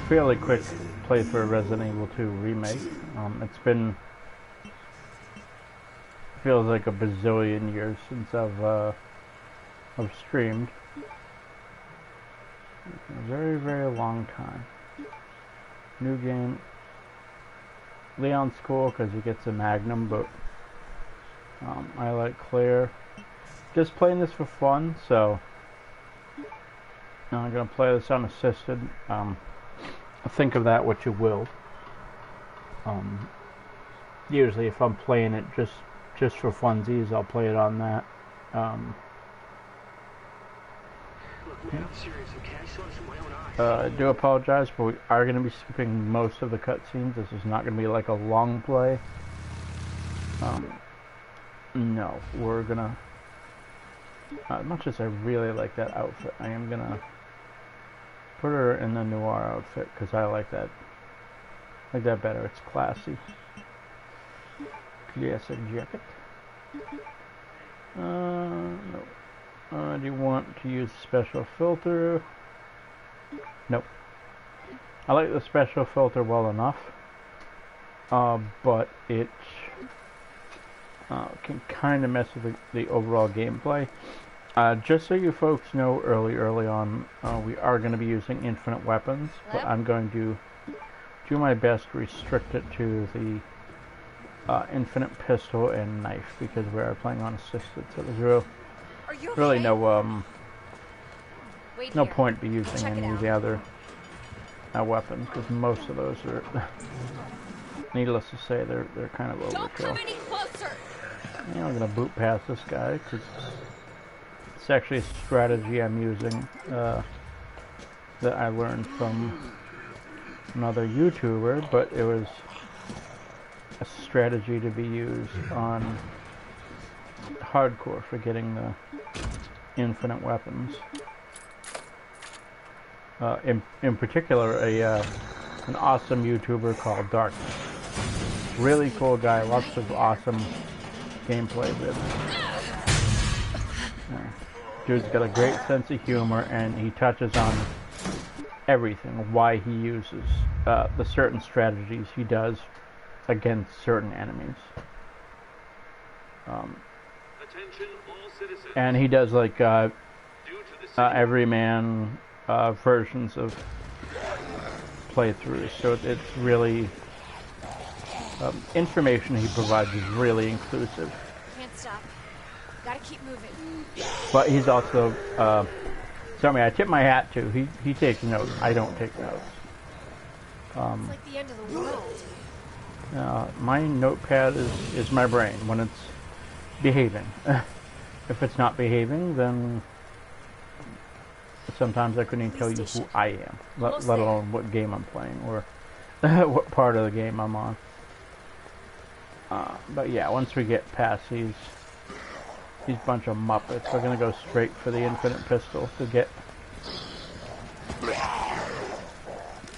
fairly quick playthrough of Resident Evil 2 Remake. It's been, feels like a bazillion years since I've streamed. A very, very long time. New game. Leon's cool because he gets a Magnum, but I like Claire. Just playing this for fun, so I'm gonna play this unassisted. Think of that what you will. Usually, if I'm playing it just for funsies, I'll play it on that. I do apologize, but we are going to be skipping most of the cutscenes. This is not going to be like a long play. No, we're going to... as much as I really like that outfit, I am going to put her in the noir outfit because I like that better. It's classy. Classic jacket. No. Do you want to use special filter? Nope. I like the special filter well enough, but it can kind of mess with the overall gameplay. Just so you folks know, early on, we are going to be using infinite weapons, but I'm going to do my best to restrict it to the infinite pistol and knife because we are playing on assisted, so there's really no point be using any of the other weapons because most of those are, needless to say, they're kind of overkill. Don't come any closer. Yeah, I'm gonna boot past this guy because it's actually a strategy I'm using that I learned from another YouTuber, but it was a strategy to be used on hardcore for getting the infinite weapons. In particular, an awesome YouTuber called Darkness. Really cool guy, lots of awesome gameplay with. Dude's got a great sense of humor, and he touches on everything, why he uses the certain strategies he does against certain enemies. And he does like everyman versions of playthroughs, so it's really information he provides is really inclusive. Can't stop. Gotta keep moving. But he's also something I tip my hat to. He takes notes. I don't take notes. It's like the end of the world. My notepad is my brain when it's behaving. If it's not behaving, then sometimes I couldn't even tell you who I am, let alone what game I'm playing or what part of the game I'm on. But yeah, once we get past these bunch of Muppets, we're gonna go straight for the infinite pistol to get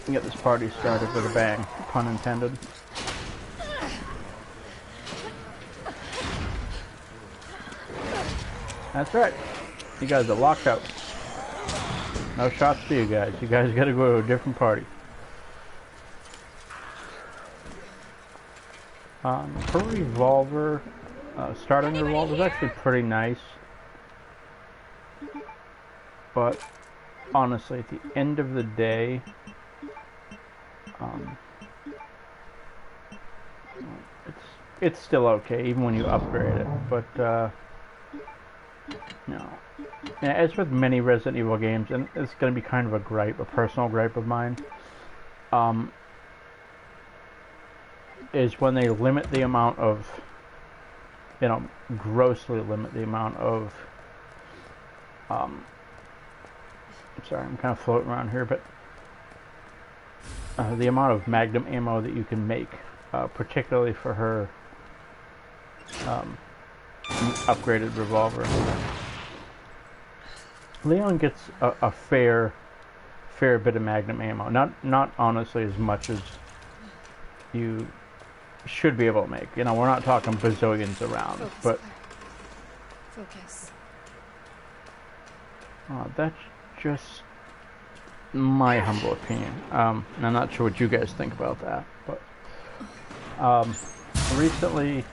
this party started with a bang, pun intended. That's right. You guys are locked out. No shots to you guys. You guys gotta go to a different party. Her revolver, starting the revolver is actually pretty nice. But honestly, at the end of the day, it's still okay, even when you upgrade it. But no. Yeah, as with many Resident Evil games, and it's going to be kind of a gripe, a personal gripe of mine, is when they limit the amount of, grossly limit the amount of, I'm sorry, I'm kind of floating around here, but the amount of Magnum ammo that you can make, particularly for her upgraded revolver. Leon gets a fair bit of Magnum ammo. Not honestly as much as you should be able to make. We're not talking bazillions around, but focus. That's just my humble opinion. I'm not sure what you guys think about that, but recently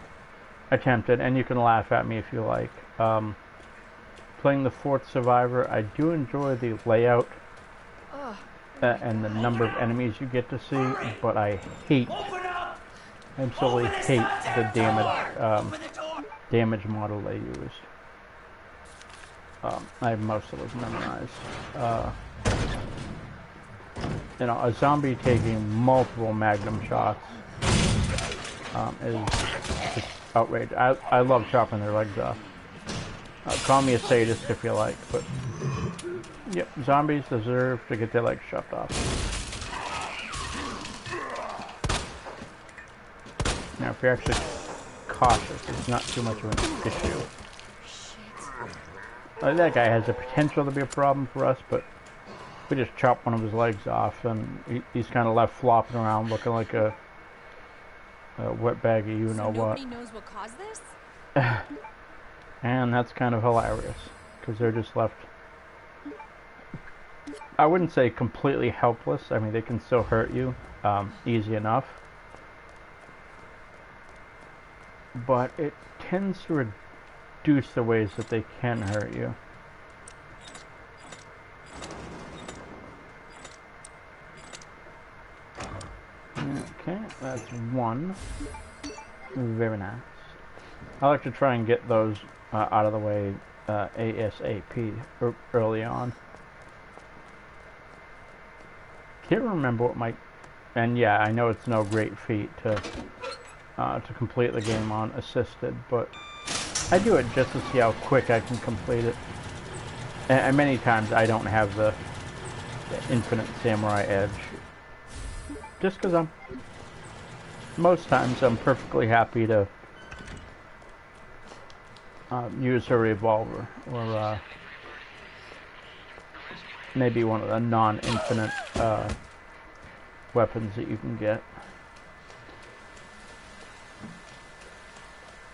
attempted, and you can laugh at me if you like, playing the 4th Survivor. I do enjoy the layout and the number of enemies you get to see, but I absolutely hate the damage model they used. I have most of those memorized. You know, a zombie taking multiple magnum shots is just outrageous. I love chopping their legs off. Call me a sadist if you like, but yep, zombies deserve to get their legs chopped off. Now, if you're actually cautious, it's not too much of an issue. That guy has the potential to be a problem for us, but we just chopped one of his legs off, and he's kind of left flopping around, looking like a wet bag of you-know-what. Nobody knows what caused this? And that's kind of hilarious, because they're just left, I wouldn't say completely helpless. I mean, they can still hurt you, easy enough. But it tends to reduce the ways that they can hurt you. Okay, that's one. Very nice. I like to try and get those out of the way ASAP early on. Can't remember what my... And yeah, I know it's no great feat to complete the game on assisted, but I do it just to see how quick I can complete it. And many times I don't have the infinite samurai edge. Just because most times I'm perfectly happy to use a revolver, or maybe one of the non-infinite weapons that you can get.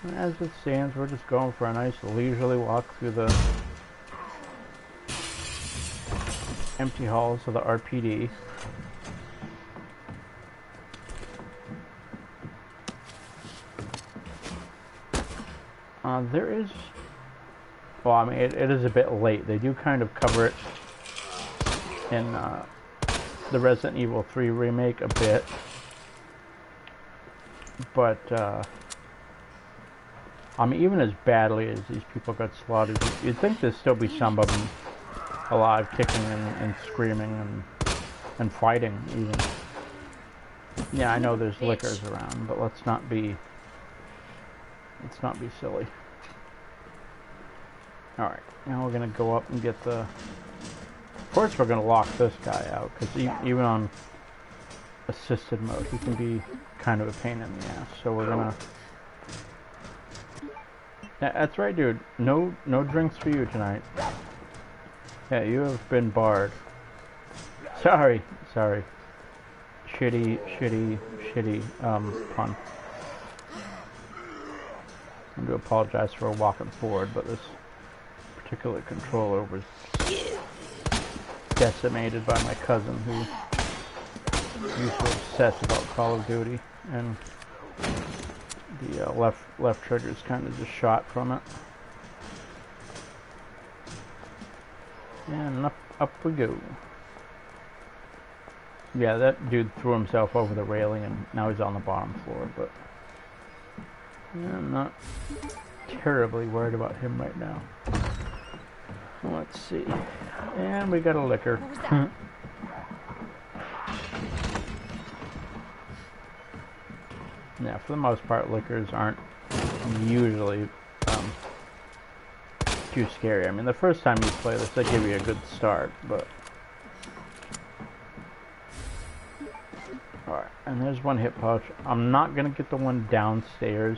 And as it stands, we're just going for a nice leisurely walk through the empty halls of the RPD. There is... Well, I mean, it is a bit late. They do kind of cover it in the Resident Evil 3 remake a bit. But, I mean, even as badly as these people got slaughtered, you'd think there'd still be some of them alive, kicking and screaming and fighting, even. Yeah, I know there's lickers around, but let's not be silly. Alright, now we're going to go up and get the... Of course we're going to lock this guy out, because even on assisted mode, he can be kind of a pain in the ass. So we're going to... Yeah, that's right, dude. No drinks for you tonight. Yeah, you have been barred. Sorry. Shitty pun. I do apologize for walking forward, but this particular controller was decimated by my cousin, who used to obsess about Call of Duty, and the left trigger is kind of just shot from it. And up we go. Yeah, that dude threw himself over the railing, and now he's on the bottom floor, but yeah, I'm not terribly worried about him right now. Let's see. And we got a liquor. What was that? Yeah, for the most part, liquors aren't usually too scary. I mean, the first time you play this, they give you a good start, but... Alright, and there's one hit pouch. I'm not gonna get the one downstairs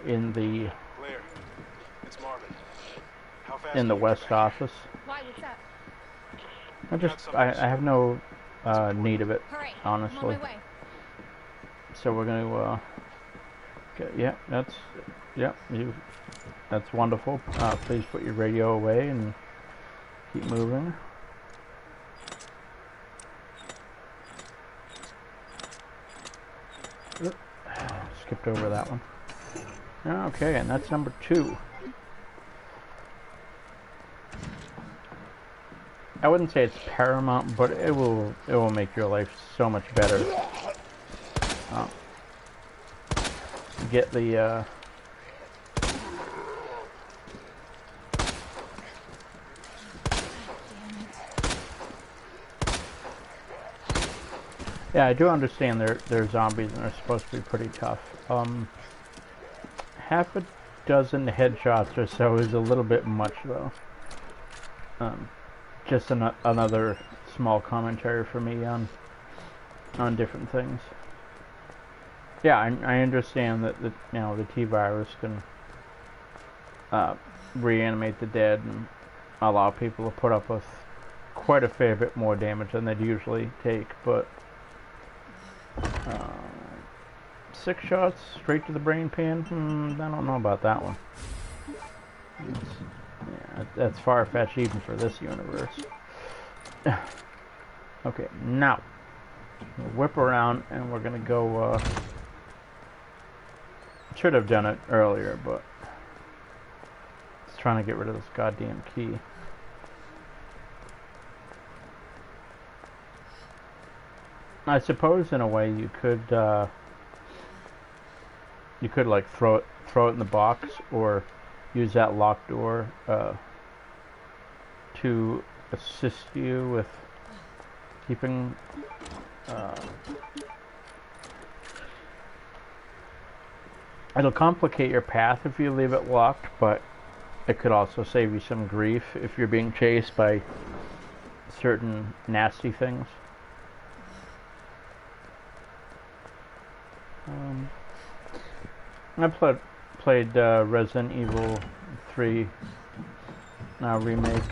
in the... It's Marvin. How fast in the West office. Why? What's up? I have no need of it, Hurry, honestly. I'm on my way. So we're going to, yeah, that's wonderful. Please put your radio away and keep moving. Skipped over that one. Okay, and that's number 2. I wouldn't say it's paramount, but it will make your life so much better. Get the yeah, I do understand they're zombies and they're supposed to be pretty tough. Half a dozen headshots or so is a little bit much, though. Just another small commentary for me on different things. Yeah, I understand that the T-virus can reanimate the dead and allow people to put up with quite a fair bit more damage than they'd usually take, but 6 shots straight to the brain pan? I don't know about that one. Yeah, that's far-fetched even for this universe. Okay, now we'll whip around and we're gonna go. Should have done it earlier, but it's trying to get rid of this goddamn key. I suppose in a way you could like throw it in the box or use that locked door to assist you with keeping it'll complicate your path if you leave it locked, but it could also save you some grief if you're being chased by certain nasty things. I played Resident Evil 3 Remake.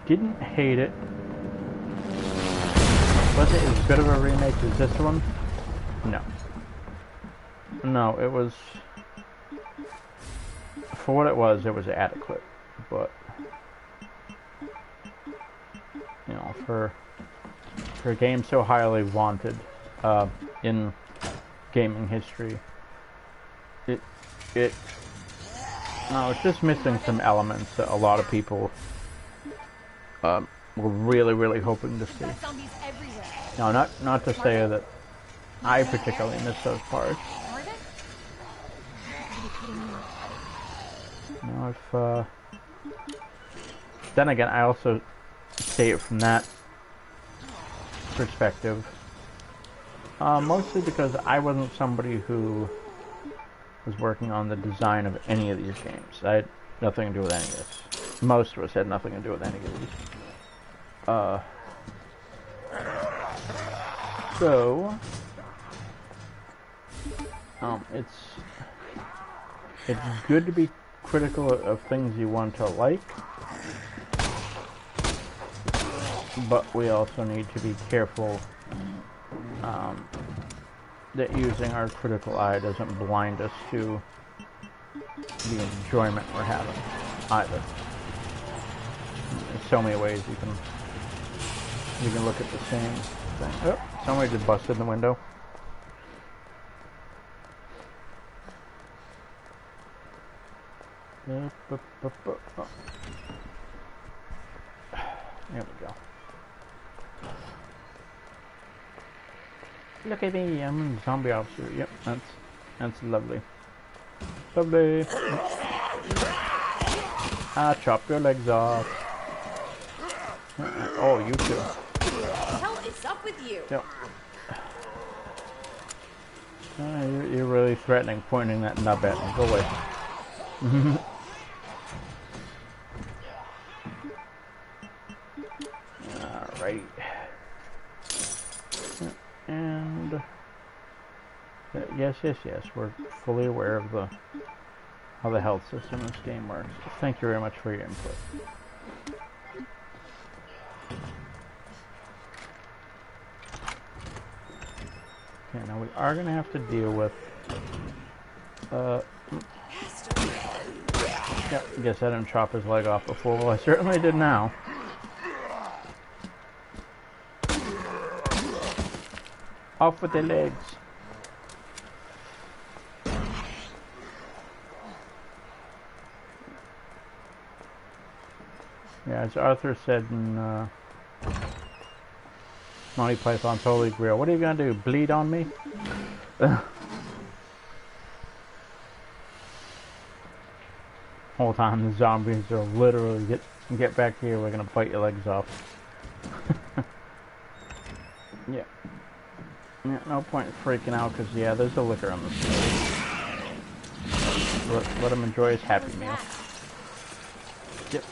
Didn't hate it. Was it as good of a remake as this one? No. No, it was... For what it was adequate. But... You know, for a game so highly wanted in gaming history, it's just missing some elements that a lot of people were really hoping to see. No, not to say that I particularly miss those parts. No, if then again, I also say it from that perspective. Mostly because I wasn't somebody who was working on the design of any of these games. I had nothing to do with any of this. Most of us had nothing to do with any of these. So it's good to be critical of things you want to like, but we also need to be careful that using our critical eye doesn't blind us to the enjoyment we're having either. There's so many ways you can look at the same thing. Oh, somebody just busted in the window. There we go. Look at me, I'm a zombie officer. Yep, that's lovely. Lovely. Chop your legs off. Oh, you too. What the hell is up with you? Yep. You're really threatening, pointing that nub at me. Go away. Alright. And yes, we're fully aware of how the health system in this game works. Thank you very much for your input. Okay, now we are going to have to deal with yep, I guess I didn't chop his leg off before. Well, I certainly did now. Off with their legs. Yeah, as Arthur said in Monty Python's Holy Grail, what are you gonna do? Bleed on me? Whole time the zombies are literally get back here, we're gonna bite your legs off. Yeah. Yeah, no point in freaking out because yeah, there's a liquor on the stove. Let him enjoy his happy meal. Yep.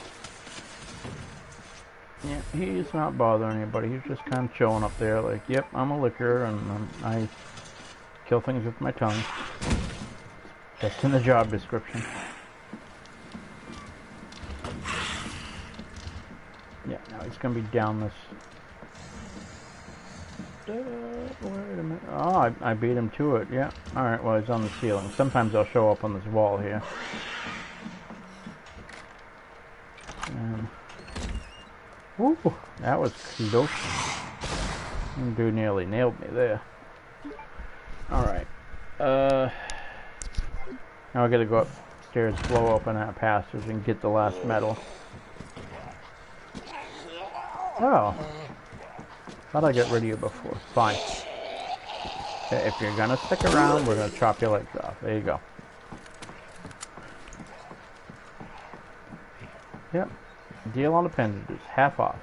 Yeah, he's not bothering anybody. He's just kind of chilling up there, like, yep, I'm a licker and I kill things with my tongue. That's in the job description. Yeah, now he's gonna be down this. Wait a minute. Oh, I beat him to it. Yeah. All right. Well, he's on the ceiling. Sometimes I'll show up on this wall here. Woo! That was close. Dude nearly nailed me there. All right. Now I gotta go upstairs, blow open that passage, and get the last medal. Oh. Thought I'd get rid of you before. Fine. If you're gonna stick around, we're gonna chop your legs off. There you go. Yep. Deal on appendages. Half off.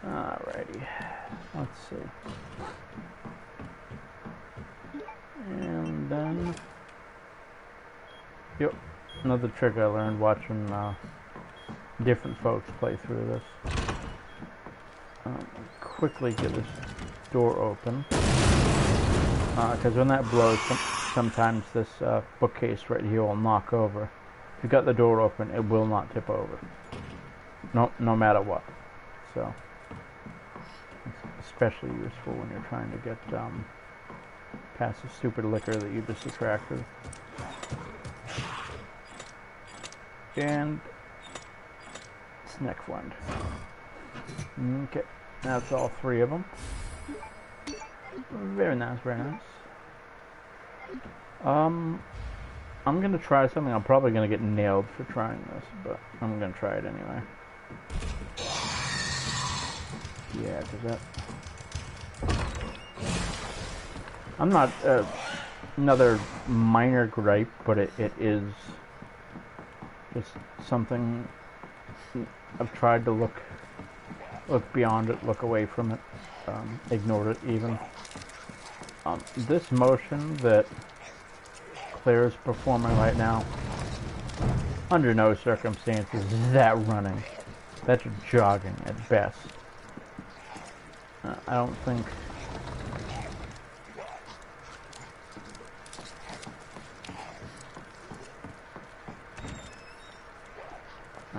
Alrighty. Let's see. And then... Yep. Another trick I learned watching different folks play through this. Quickly get this door open. Because when that blows, sometimes this bookcase right here will knock over. If you got the door open, it will not tip over. No matter what. So, it's especially useful when you're trying to get past the stupid liquor that you just attracted. And next one. Okay, that's all three of them. Very nice, very nice. I'm gonna try something. I'm probably gonna get nailed for trying this, but I'm gonna try it anyway. Yeah, cause that. I'm not another minor gripe, but it is just something. I've tried to look beyond it, look away from it, ignored it even. This motion that Claire's performing right now, under no circumstances is that running. That's jogging at best. I don't think...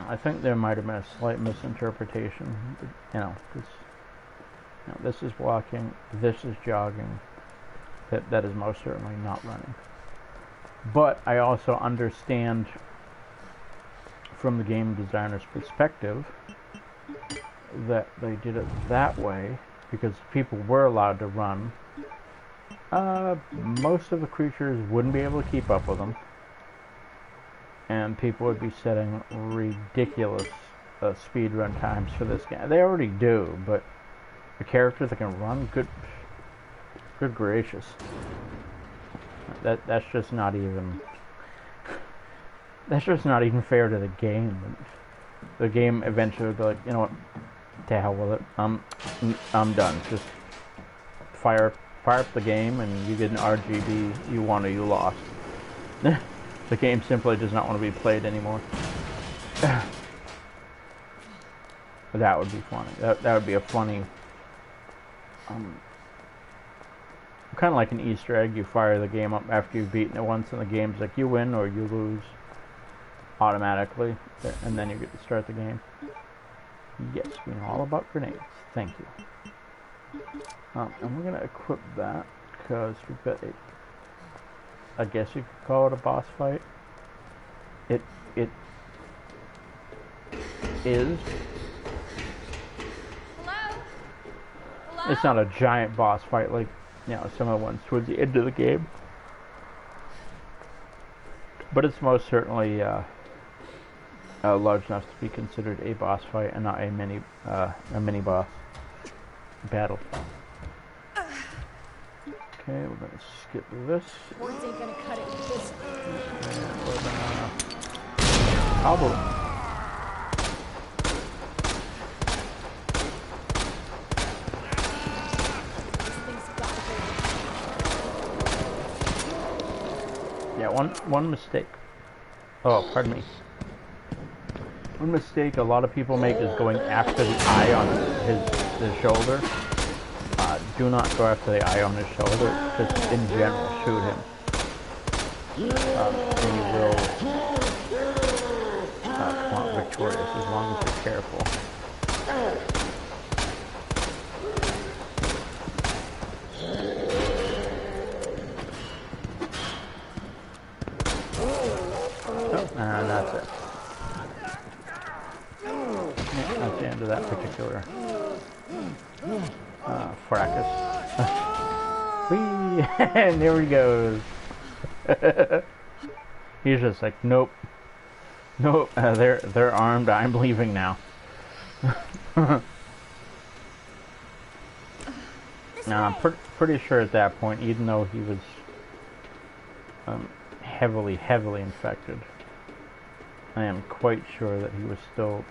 I think there might have been a slight misinterpretation, you know, because this is walking, this is jogging. That is most certainly not running. But I also understand from the game designer's perspective that they did it that way because people were allowed to run. Most of the creatures wouldn't be able to keep up with them. And people would be setting ridiculous speed run times for this game. They already do, but a character that can run, good gracious. That's just not even. That's just not even fair to the game. The game eventually would be like, you know what, to hell with it. I'm done. Just fire up the game, and you get an RGB. You won or you lost. The game simply does not want to be played anymore. That would be funny. That would be a funny... kind of like an Easter egg. You fire the game up after you've beaten it once, and the game's like, you win or you lose automatically, and then you get to start the game. Yes, we know all about grenades. Thank you. And we're going to equip that, because we've got a... I guess you could call it a boss fight. It is It's not a giant boss fight like, you know, some of the ones towards the end of the game. But it's most certainly large enough to be considered a boss fight and not a mini boss battle. Okay, we're gonna skip this. Words ain't gonna cut it with this. And we're gonna hobble. Yeah, one mistake. Oh, pardon me. One mistake a lot of people make is going after the eye on his shoulder. Do not go after the eye on his shoulder. Just in general, shoot him. And you will come out victorious as long as you're careful. And that's it. Yeah, that's the end of that particular fracas. Whee! And there he goes. He's just like, nope. Nope, they're armed, I'm leaving now. Now, I'm pretty sure at that point, even though he was heavily infected, I am quite sure that he was still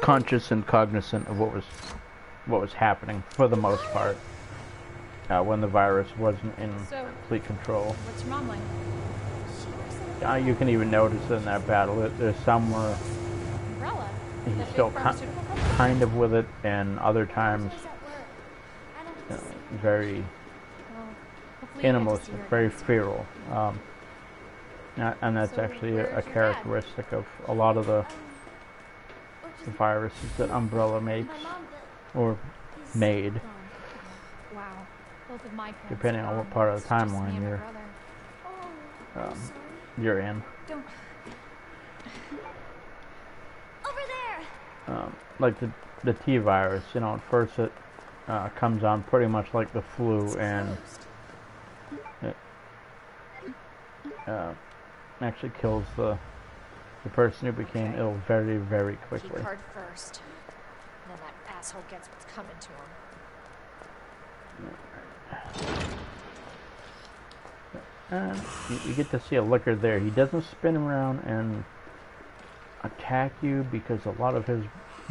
conscious and cognizant of what was happening for the most part when the virus wasn't in complete control. What's your mom like? You can even notice in that battle there's some where he's still kind of with it, and other times very animalistic, very feral. And that's actually a characteristic of a lot of the viruses that Umbrella makes, or made, Wow. Both of my depending on what part of the timeline you're in. Over there. Like the T virus, you know, at first it comes on pretty much like the flu, and it actually kills the person who became ill very quickly. Keep hard first. And then that asshole gets what's coming to him. And you get to see a licker there. He doesn't spin around and attack you because a lot of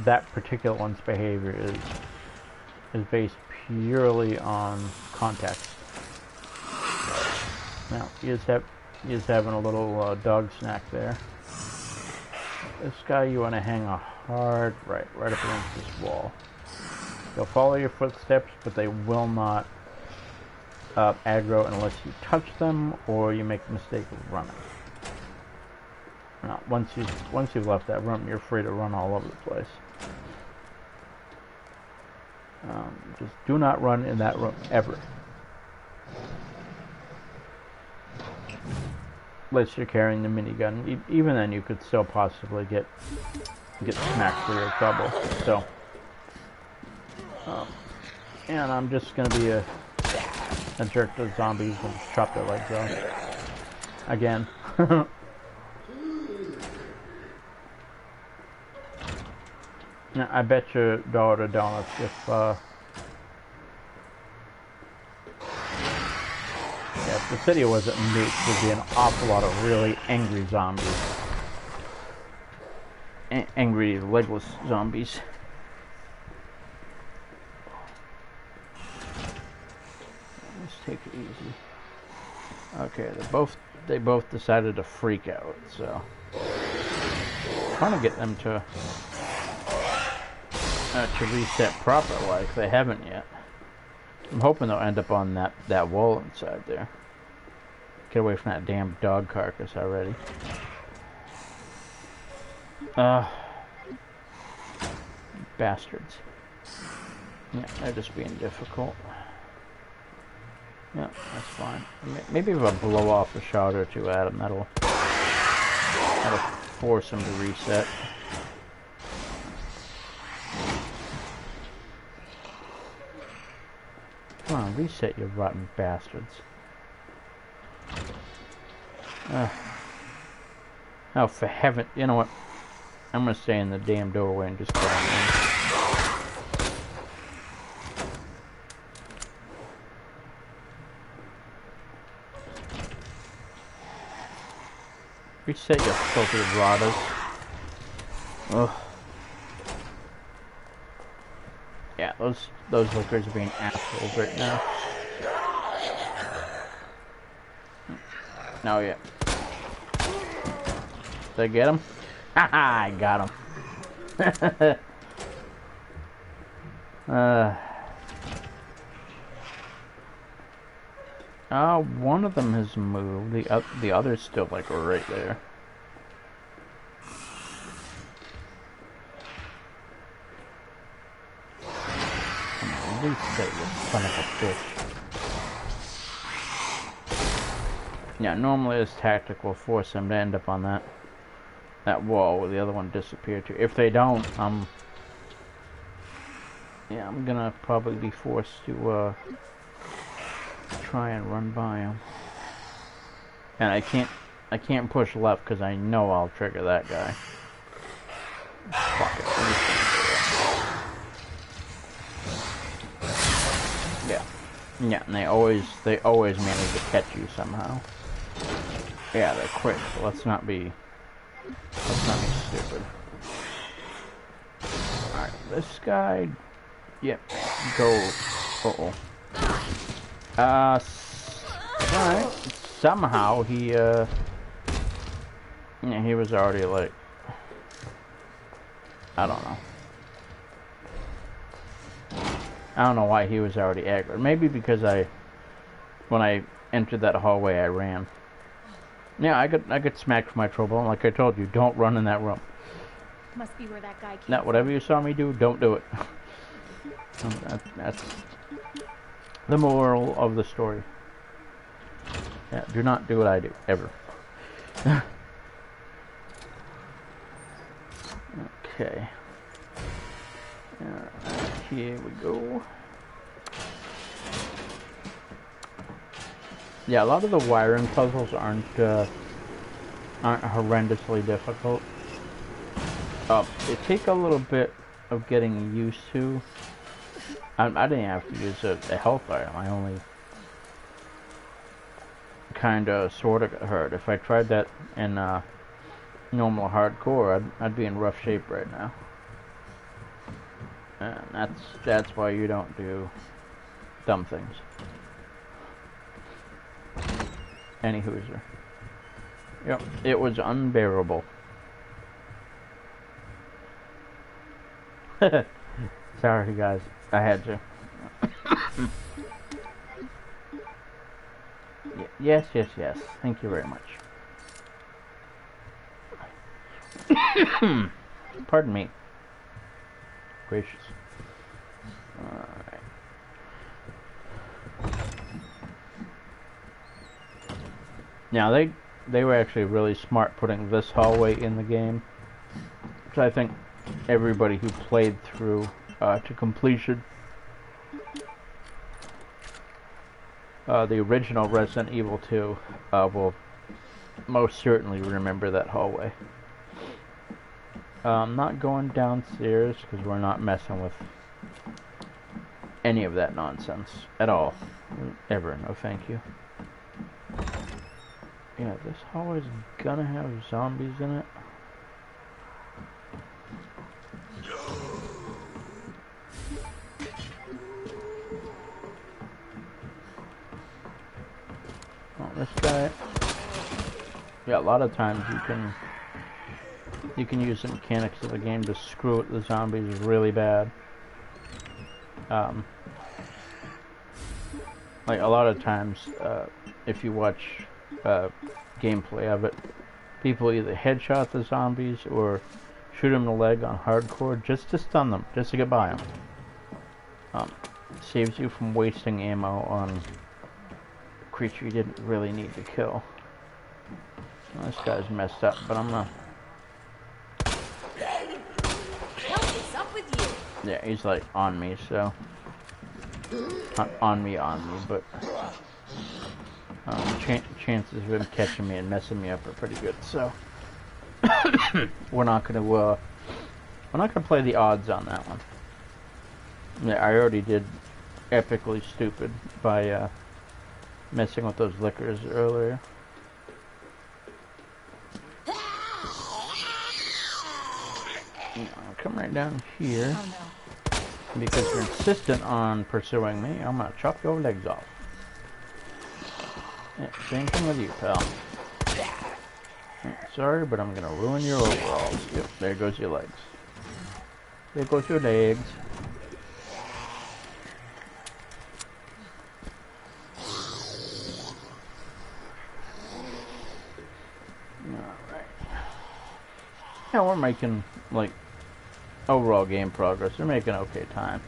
that particular one's behavior is based purely on context. Now he is having a little dog snack there. This guy, you want to hang a hard right up against this wall. They'll follow your footsteps, but they will not aggro unless you touch them or you make the mistake of running. Now, once you've left that room, you're free to run all over the place. Just do not run in that room ever, unless you're carrying the minigun. Even then, you could still possibly get smacked for your trouble. So, and I'm just gonna be a jerk to the zombies and chop their legs off again. Now, I bet you $1 to donuts if the city wasn't nuked, there'd be an awful lot of really angry zombies. Angry, legless zombies. Let's take it easy. Okay, they both decided to freak out, so I'm trying to get them to reset proper like they haven't yet. I'm hoping they'll end up on that wall inside there. Get away from that damn dog carcass already. Bastards. Yeah, they're just being difficult. Yeah, that's fine. Maybe if I blow off a shot or two at them, that'll force them to reset. reset, you rotten bastards. Oh, for heaven, you know what? I'm gonna stay in the damn doorway and just kill him. Reset, you filthy rotters. Ugh. Yeah, those lickers are being assholes right now. No, yeah. Did I get him? Haha, I got him. One of them has moved. The other's still like right there. Come on, reset, you son of a bitch. Yeah, normally this tactic will force them to end up on that wall where the other one disappeared to. If they don't, yeah, I'm gonna probably be forced to try and run by him. And I can't push left because I know I'll trigger that guy. Fuck it. Yeah. Yeah, and they always manage to catch you somehow. Yeah, they're quick, so let's not be stupid. Alright, this guy, yep, go, alright, somehow he, yeah, he was already like, I don't know why he was already aggroed. Maybe because when I entered that hallway, I ran. Yeah, I got smacked for my trouble. Like I told you, don't run in that room. Must be where that guy came Now, whatever you saw me do, don't do it. That's the moral of the story. Yeah, do not do what I do, ever. Okay. Here we go. Yeah, a lot of the wiring puzzles aren't horrendously difficult. They take a little bit of getting used to. I didn't have to use a health item. I only kinda sorta got hurt. If I tried that in normal hardcore, I'd be in rough shape right now. And that's why you don't do dumb things. Any hooser. Yep, it was unbearable. Sorry guys, I had to. Yes. Thank you very much. Pardon me. Gracious. Alright. Now they were actually really smart putting this hallway in the game, which I think everybody who played through to completion the original Resident Evil 2 will most certainly remember that hallway. I'm not going downstairs because we're not messing with any of that nonsense at all. Ever, no thank you. Yeah, this hallway's gonna have zombies in it. Oh, this guy. Yeah, a lot of times you can use the mechanics of the game to screw with the zombies really bad. Like a lot of times, if you watch gameplay of it, people either headshot the zombies or shoot them in the leg on hardcore just to stun them, just to get by them. Saves you from wasting ammo on a creature you didn't really need to kill. Well, this guy's messed up, but I'm not. What is up with you? Yeah, he's like on me, so Not on me, but chances of him catching me and messing me up are pretty good. So we're not gonna play the odds on that one. Yeah, I already did epically stupid by messing with those liquors earlier. I'll come right down here. Oh, no. Because you're insistent on pursuing me, I'm gonna chop your legs off. Yeah, same thing with you, pal. Sorry, but I'm gonna ruin your overalls. Yep, there goes your legs. There goes your legs. Alright. Yeah, we're making, like, overall game progress. We're making okay time.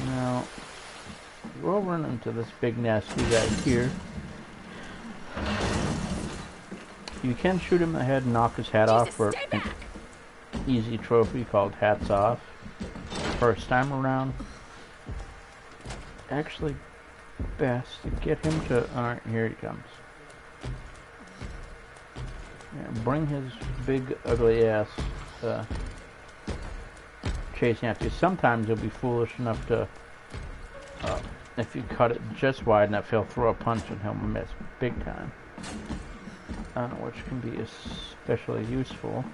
Now, we'll run into this big nasty guy here. You can shoot him in the head and knock his hat off for an easy trophy called Hats Off. First time around. Actually, best to get him to... Alright, here he comes. Yeah, bring his big, ugly ass chasing after you. Sometimes you'll be foolish enough to... if you cut it just wide enough, he'll throw a punch and he'll miss big time. Which can be especially useful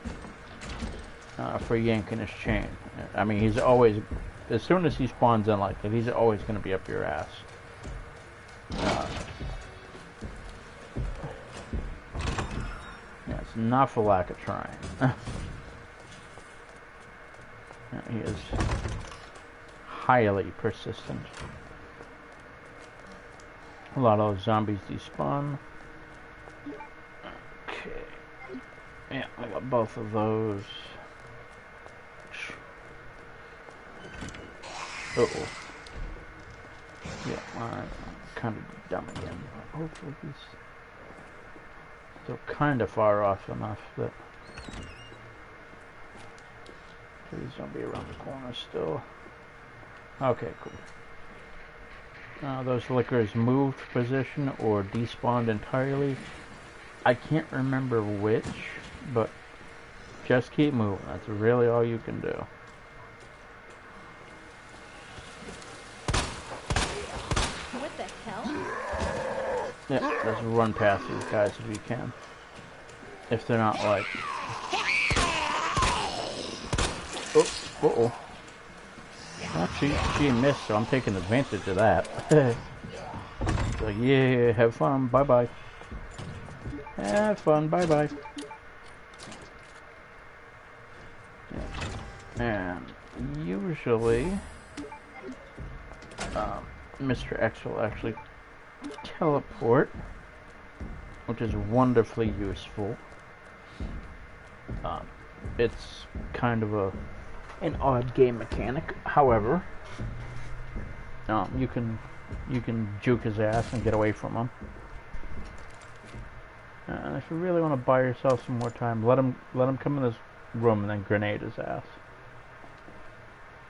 for yanking his chain. I mean, he's always, as soon as he spawns in like that, he's always going to be up your ass. Yeah, it's not for lack of trying. He is highly persistent. A lot of those zombies despawn. Okay. Yeah, I got both of those. Uh-oh. Yeah, I'm kind of dumb again. Hopefully he's still kind of far off enough that please don't be around the corner still. Okay, cool. Those liquors moved position or despawned entirely. I can't remember which, but just keep moving. That's really all you can do. What the hell? Yeah, just run past these guys if you can. If they're not like... Oh, uh-oh. Well, she missed, so I'm taking advantage of that. So yeah, have fun, bye-bye. Have fun, bye-bye. Yeah. And usually, Mr. X will actually teleport, which is wonderfully useful. It's kind of an odd game mechanic. However, you can juke his ass and get away from him. And if you really want to buy yourself some more time, let him come in this room and then grenade his ass.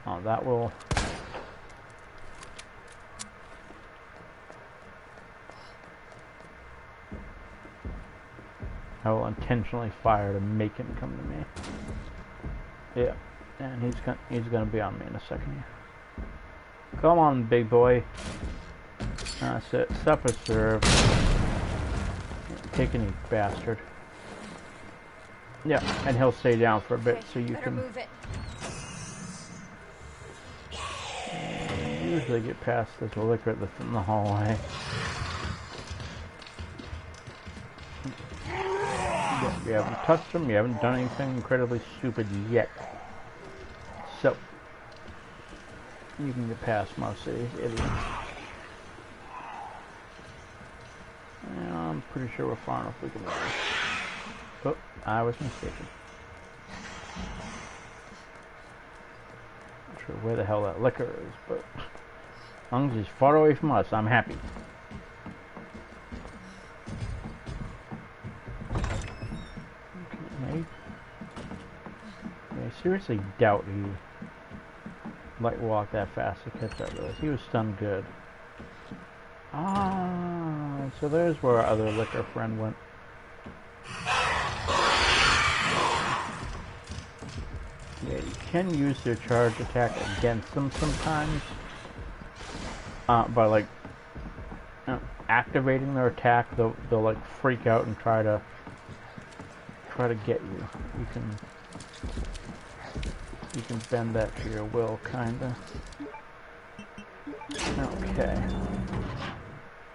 Oh, that will... I will intentionally fire to make him come to me. Yeah, and he's gonna be on me in a second here. Come on, big boy. Supper served. Take any bastard. Yeah, and he'll stay down for a bit, so you can move it. usually get past this liquor that's in the hallway. You haven't touched them, you haven't done anything incredibly stupid yet. So, you can get past most of these idiots. I'm pretty sure we're far enough we can move. Oh, I was mistaken. Not sure where the hell that liquor is, but as long as he's far away from us, I'm happy. Okay, seriously doubt he like walked that fast to catch that with us. He was stunned good. Ah, so there's where our other liquor friend went. Yeah, you can use their charge attack against them sometimes. By like activating their attack, they'll like freak out and try to get you. You can bend that to your will, kinda. Okay.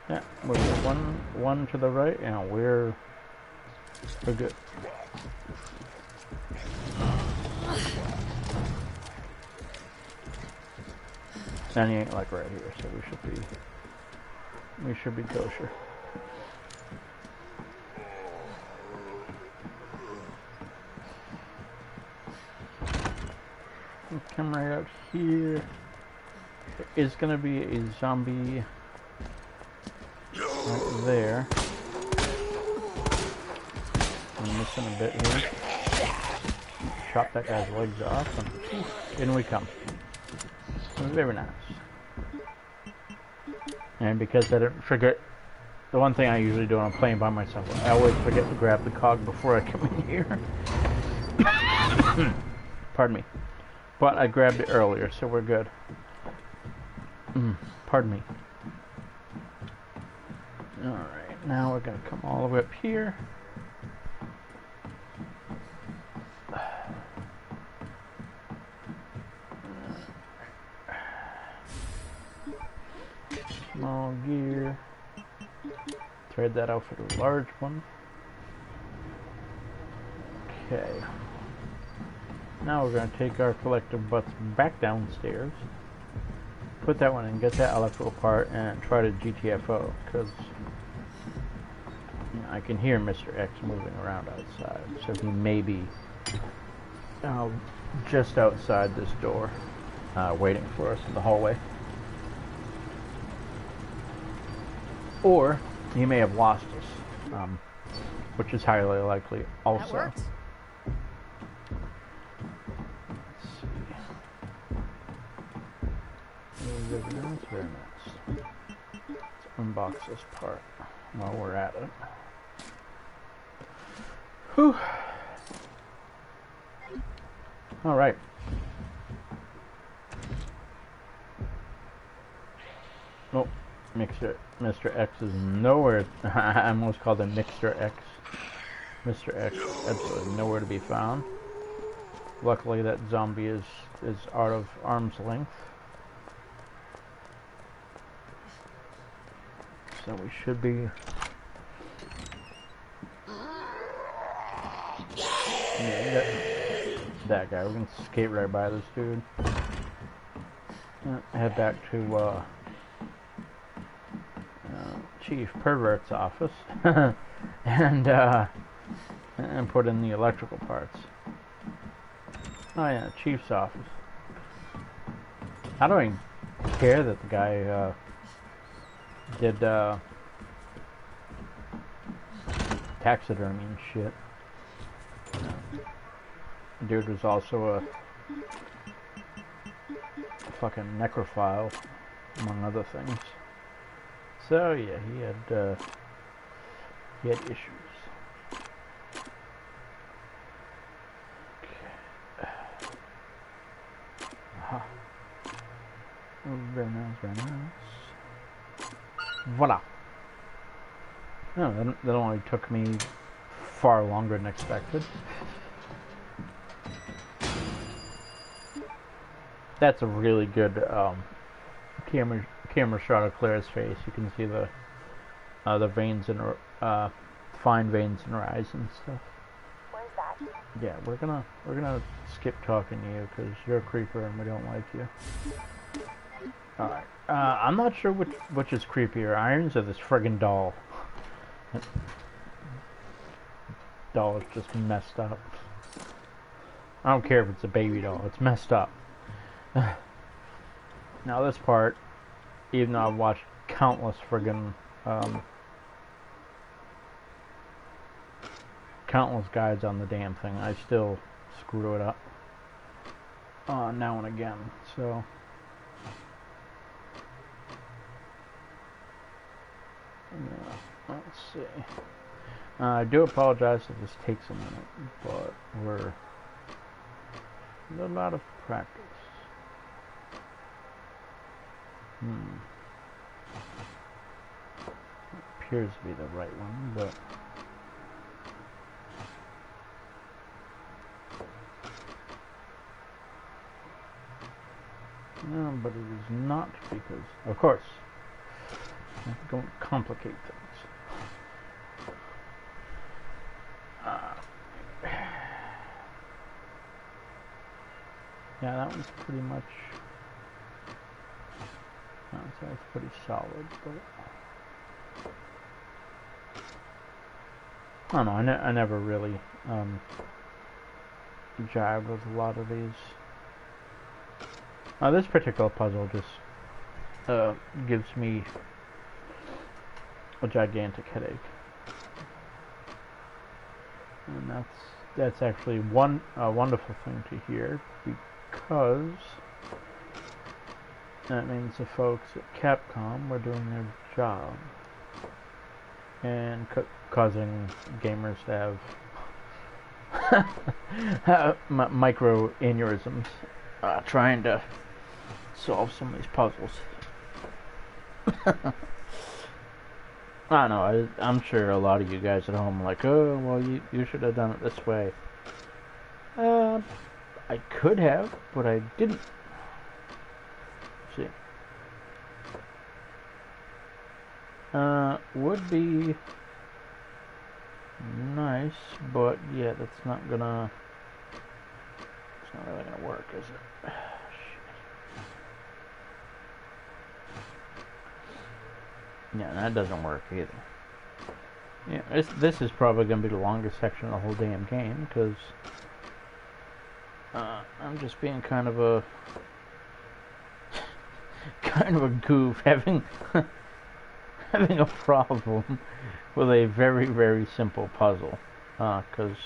Yeah, we're one to the right, and we're good. And he ain't like right here, so we should be kosher. Come right out here. There is gonna be a zombie right there. I'm missing a bit here. Chop that guy's legs off, and in we come. Very nice. And because I didn't forget, the one thing I usually do when I'm playing by myself, I always forget to grab the cog before I come in here. Pardon me. But I grabbed it earlier, so we're good. Pardon me. Alright, now we're going to come all the way up here. Small gear. Trade that out for the large one. Okay. Now we're going to take our collective butts back downstairs. Put that one in, get that electrical part, and try to GTFO, because I can hear Mr. X moving around outside, so he may be just outside this door, waiting for us in the hallway. Or he may have lost us, which is highly likely also. That worked. Very nice, very nice. Let's unbox this part while we're at it. Whew. Alright. Oh, Mr. X is nowhere. I almost called him Mixer X. Mr. X, absolutely nowhere to be found. Luckily, that zombie is out of arm's length. So we should be. Yeah, that guy. We can skate right by this dude. Head back to Chief Pervert's office and put in the electrical parts. Oh yeah, Chief's office. I don't even care that the guy did taxidermy and shit. Dude was also a fucking necrophile, among other things. So yeah, he had issues. Okay. Aha. Oh, very nice, very nice. Voila. Oh, that only took me far longer than expected. That's a really good camera shot of Claire's face. You can see the veins in her, fine veins in her eyes and stuff. What is that? Yeah, we're gonna skip talking to you because you're a creeper and we don't like you. All right. I'm not sure which is creepier, Irons or this friggin' doll. That doll is just messed up. I don't care if it's a baby doll. It's messed up. Now this part, even though I've watched countless friggin' countless guides on the damn thing, I still screw it up. now and again. So yeah, let's see. I do apologize if this takes a minute, but we're a lot of practice. Appears to be the right one, but no, but it is not, because, of course, don't complicate things. Yeah, that one's pretty much. That's pretty solid, but I don't know. I never really jived with a lot of these. This particular puzzle just gives me a gigantic headache, and that's actually one wonderful thing to hear, because that means the folks at Capcom were doing their job and causing gamers to have micro aneurysms trying to solve some of these puzzles. I don't know, I'm sure a lot of you guys at home are like, oh, well, you should have done it this way. I could have, but I didn't. See. Would be nice, but yeah, it's not really gonna work, is it? Yeah, that doesn't work either. Yeah, this is probably gonna be the longest section of the whole damn game, because I'm just being kind of a goof, having a problem with a very, very simple puzzle, because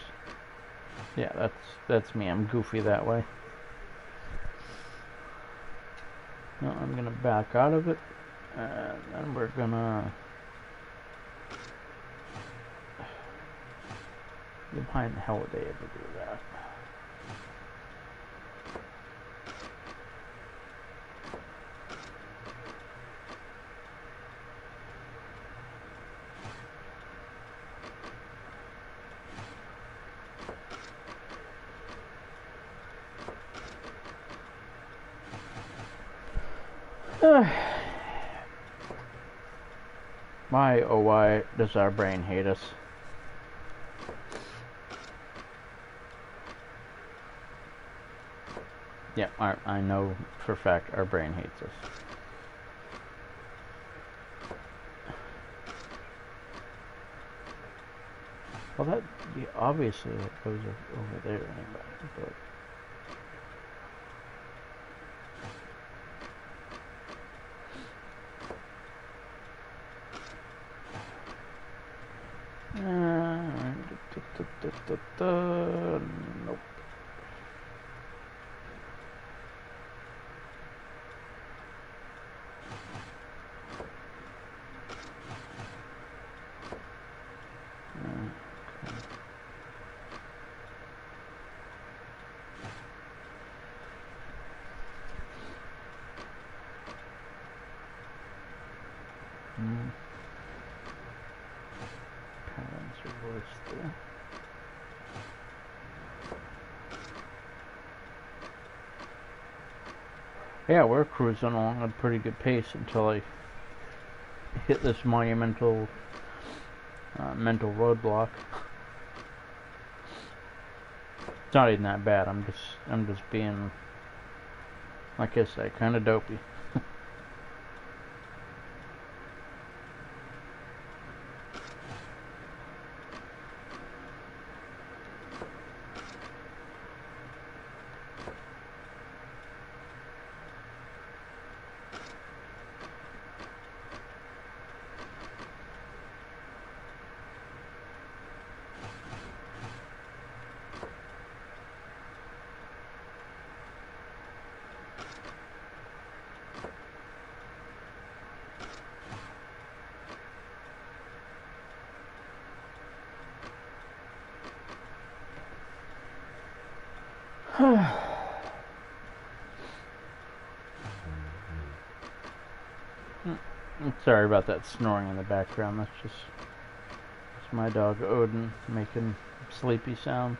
yeah, that's me. I'm goofy that way. No, I'm gonna back out of it, and then we're gonna why in the hell would they ever do that? Why, oh why does our brain hate us? Yeah, I know for a fact our brain hates us. Well, that obviously it goes over there anyway, but. Nope. Patterns are worse there. Yeah, we're cruising along at a pretty good pace until I hit this monumental mental roadblock. It's not even that bad. I'm just being, like I say, kind of dopey. Sorry about that snoring in the background. That's just it's my dog Odin making sleepy sounds.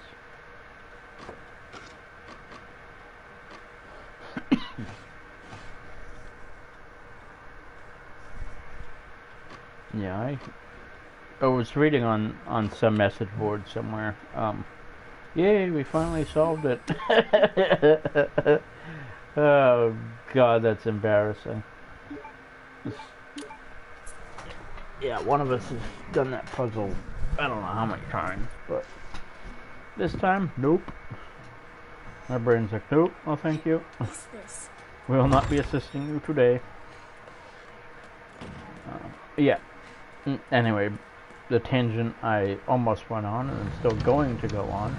Yeah, I was reading on some message board somewhere. Yay, we finally solved it. Oh God, that's embarrassing. Yeah, one of us has done that puzzle, I don't know how many times, but this time, nope. My brain's like, nope, no thank you. What is this? We will not be assisting you today. Yeah. Anyway, the tangent I almost went on, and I'm still going to go on.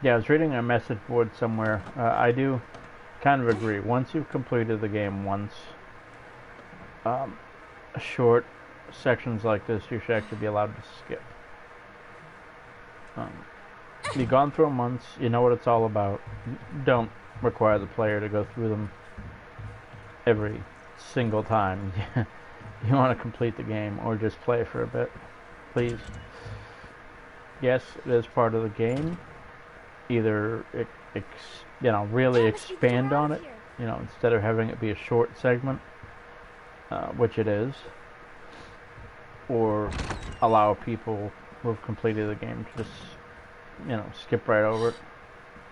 Yeah, I was reading a message board somewhere. I do kind of agree. Once you've completed the game once, short sections like this you should actually be allowed to skip. You've gone through them once, you know what it's all about. Don't require the player to go through them every single time you want to complete the game, or just play for a bit, please. Yes, it is part of the game. Either really expand on it, instead of having it be a short segment, which it is, or allow people who have completed the game to just, skip right over it.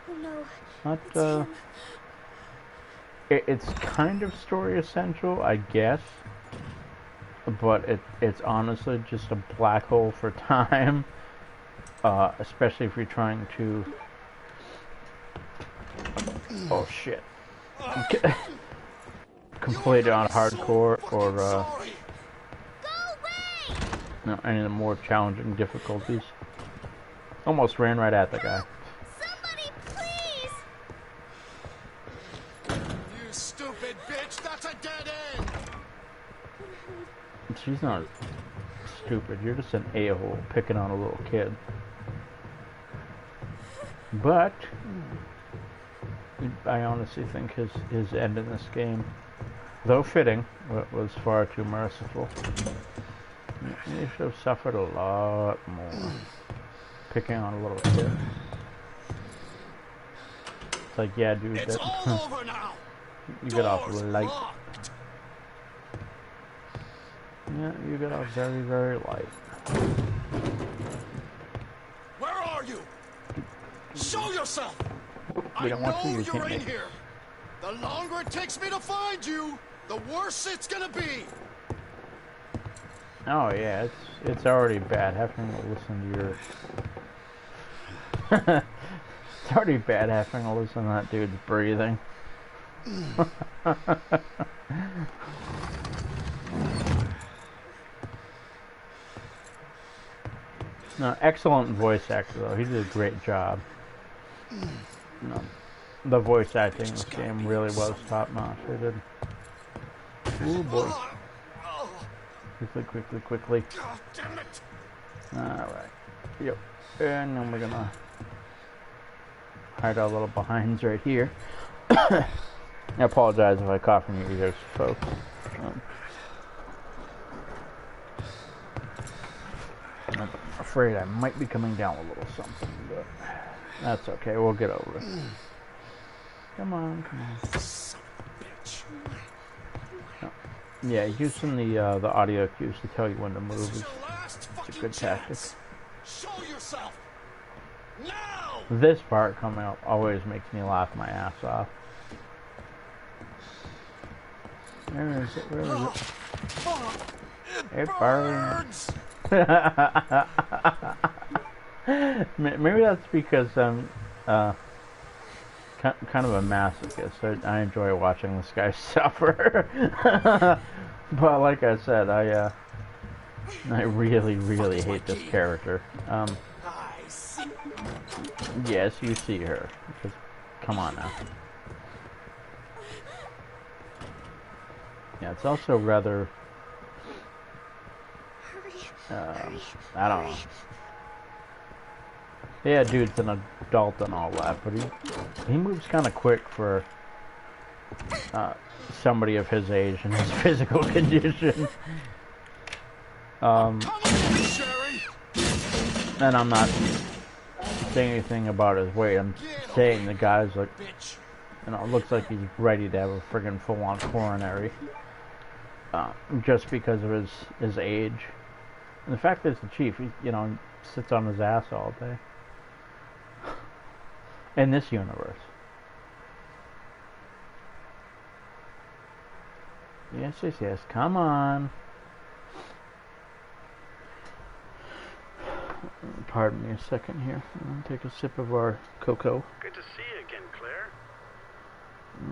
Oh no. It's kind of story essential, I guess, but it's honestly just a black hole for time, especially if you're trying to... Oh shit. Complete it on hardcore, or any of the more challenging difficulties. Almost ran right at the guy. Somebody, please! You stupid bitch! That's a dead end! She's not stupid. You're just an a-hole picking on a little kid. But I honestly think his end in this game, though fitting, was far too merciful. He should have suffered a lot more picking on a little kid. It's like, yeah, dude, It's all over now. You get off Doors light. locked. Yeah, you get off very, very light. Where are you? Show yourself. We don't want to. You you're can't in make it. here. The longer it takes me to find you, the worse it's gonna be. Oh yeah, it's already bad having to listen to your... It's already bad having to listen to that dude's breathing. No, excellent voice actor though. He did a great job. No, the voice acting in this game really was top notch. They did. Ooh boy. Quickly. God damn it. Alright. Yep. And then we're gonna hide our little behinds right here. I apologize if I cough in your ears, folks. I'm afraid I might be coming down with a little something, but that's okay. We'll get over it. Come on. Son of a bitch. Yeah, using the audio cues to tell you when to move is Your last a fucking good tactic. chance. Show yourself. Now. This part coming up always makes me laugh my ass off. Where is it? Where is it? It burns. Maybe that's because I'm kind of a masochist. I enjoy watching this guy suffer. But like I said, I really hate this character. Yes, you see her. Just come on now. Yeah, it's also rather... I don't know. Yeah, dude's an adult and all that, but he moves kind of quick for somebody of his age and his physical condition. Come on, Sherry. And I'm not saying anything about his weight. I'm saying the guy's like, you know, looks like he's ready to have a friggin' full-on coronary, just because of his age, and the fact that it's the chief. He, you know, sits on his ass all day. In this universe. Yes, yes, yes. Come on. Pardon me a second here. I'll take a sip of our cocoa. Good to see you again, Claire.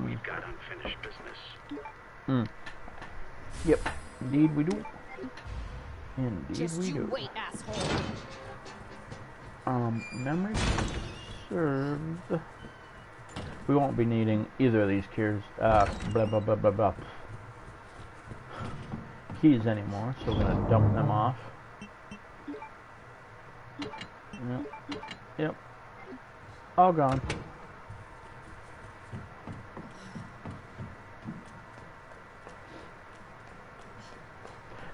We've got unfinished business. Yep. Indeed we do. Indeed Just we you do. wait, asshole. Memory served. We won't be needing either of these keys. Blah blah blah blah blah. Keys anymore, so we're gonna dump them off. Yep. Yep. All gone.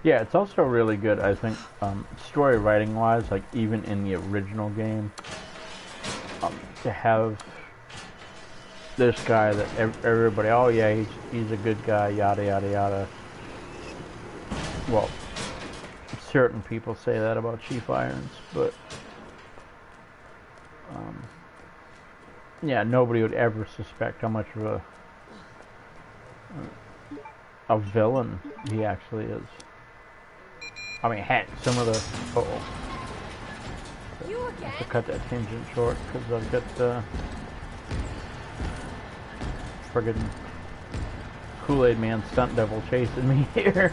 Yeah, it's also really good, I think, story writing wise, like even in the original game, to have this guy that everybody, oh yeah, he's a good guy, yada yada yada. Well, certain people say that about Chief Irons, but yeah, nobody would ever suspect how much of a villain he actually is. I mean, heck, some of the... You again? I have to cut that tangent short, because I've got the... friggin' Kool-Aid Man stunt devil chasing me here.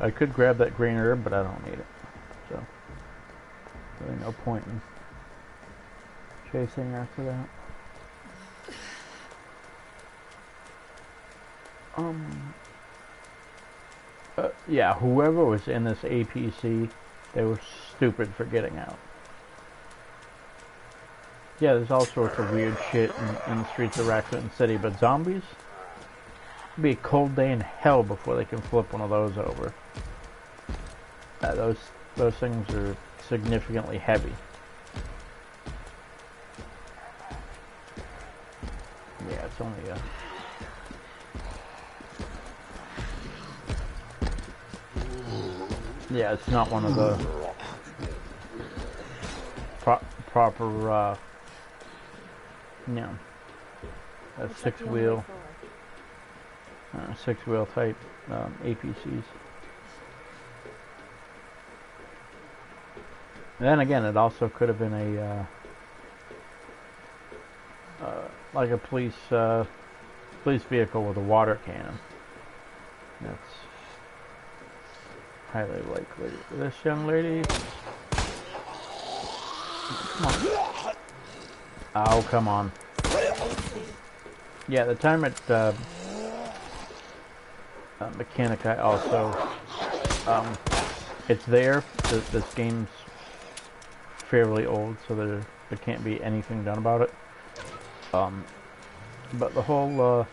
I could grab that green herb, but I don't need it. So, really no point in chasing after that. Yeah, whoever was in this APC, they were stupid for getting out. Yeah, there's all sorts of weird shit in the streets of Raccoon City, but zombies? It'd be a cold day in hell before they can flip one of those over. Those things are significantly heavy. Yeah, it's only a... Yeah, it's not one of the proper, a six-wheel type APCs. And then again, it also could have been a like a police vehicle with a water cannon. That's highly likely. This young lady. Come on. Oh, come on. Yeah, the time at Mechanic, I also it's there. This game's fairly old, so there can't be anything done about it. But the whole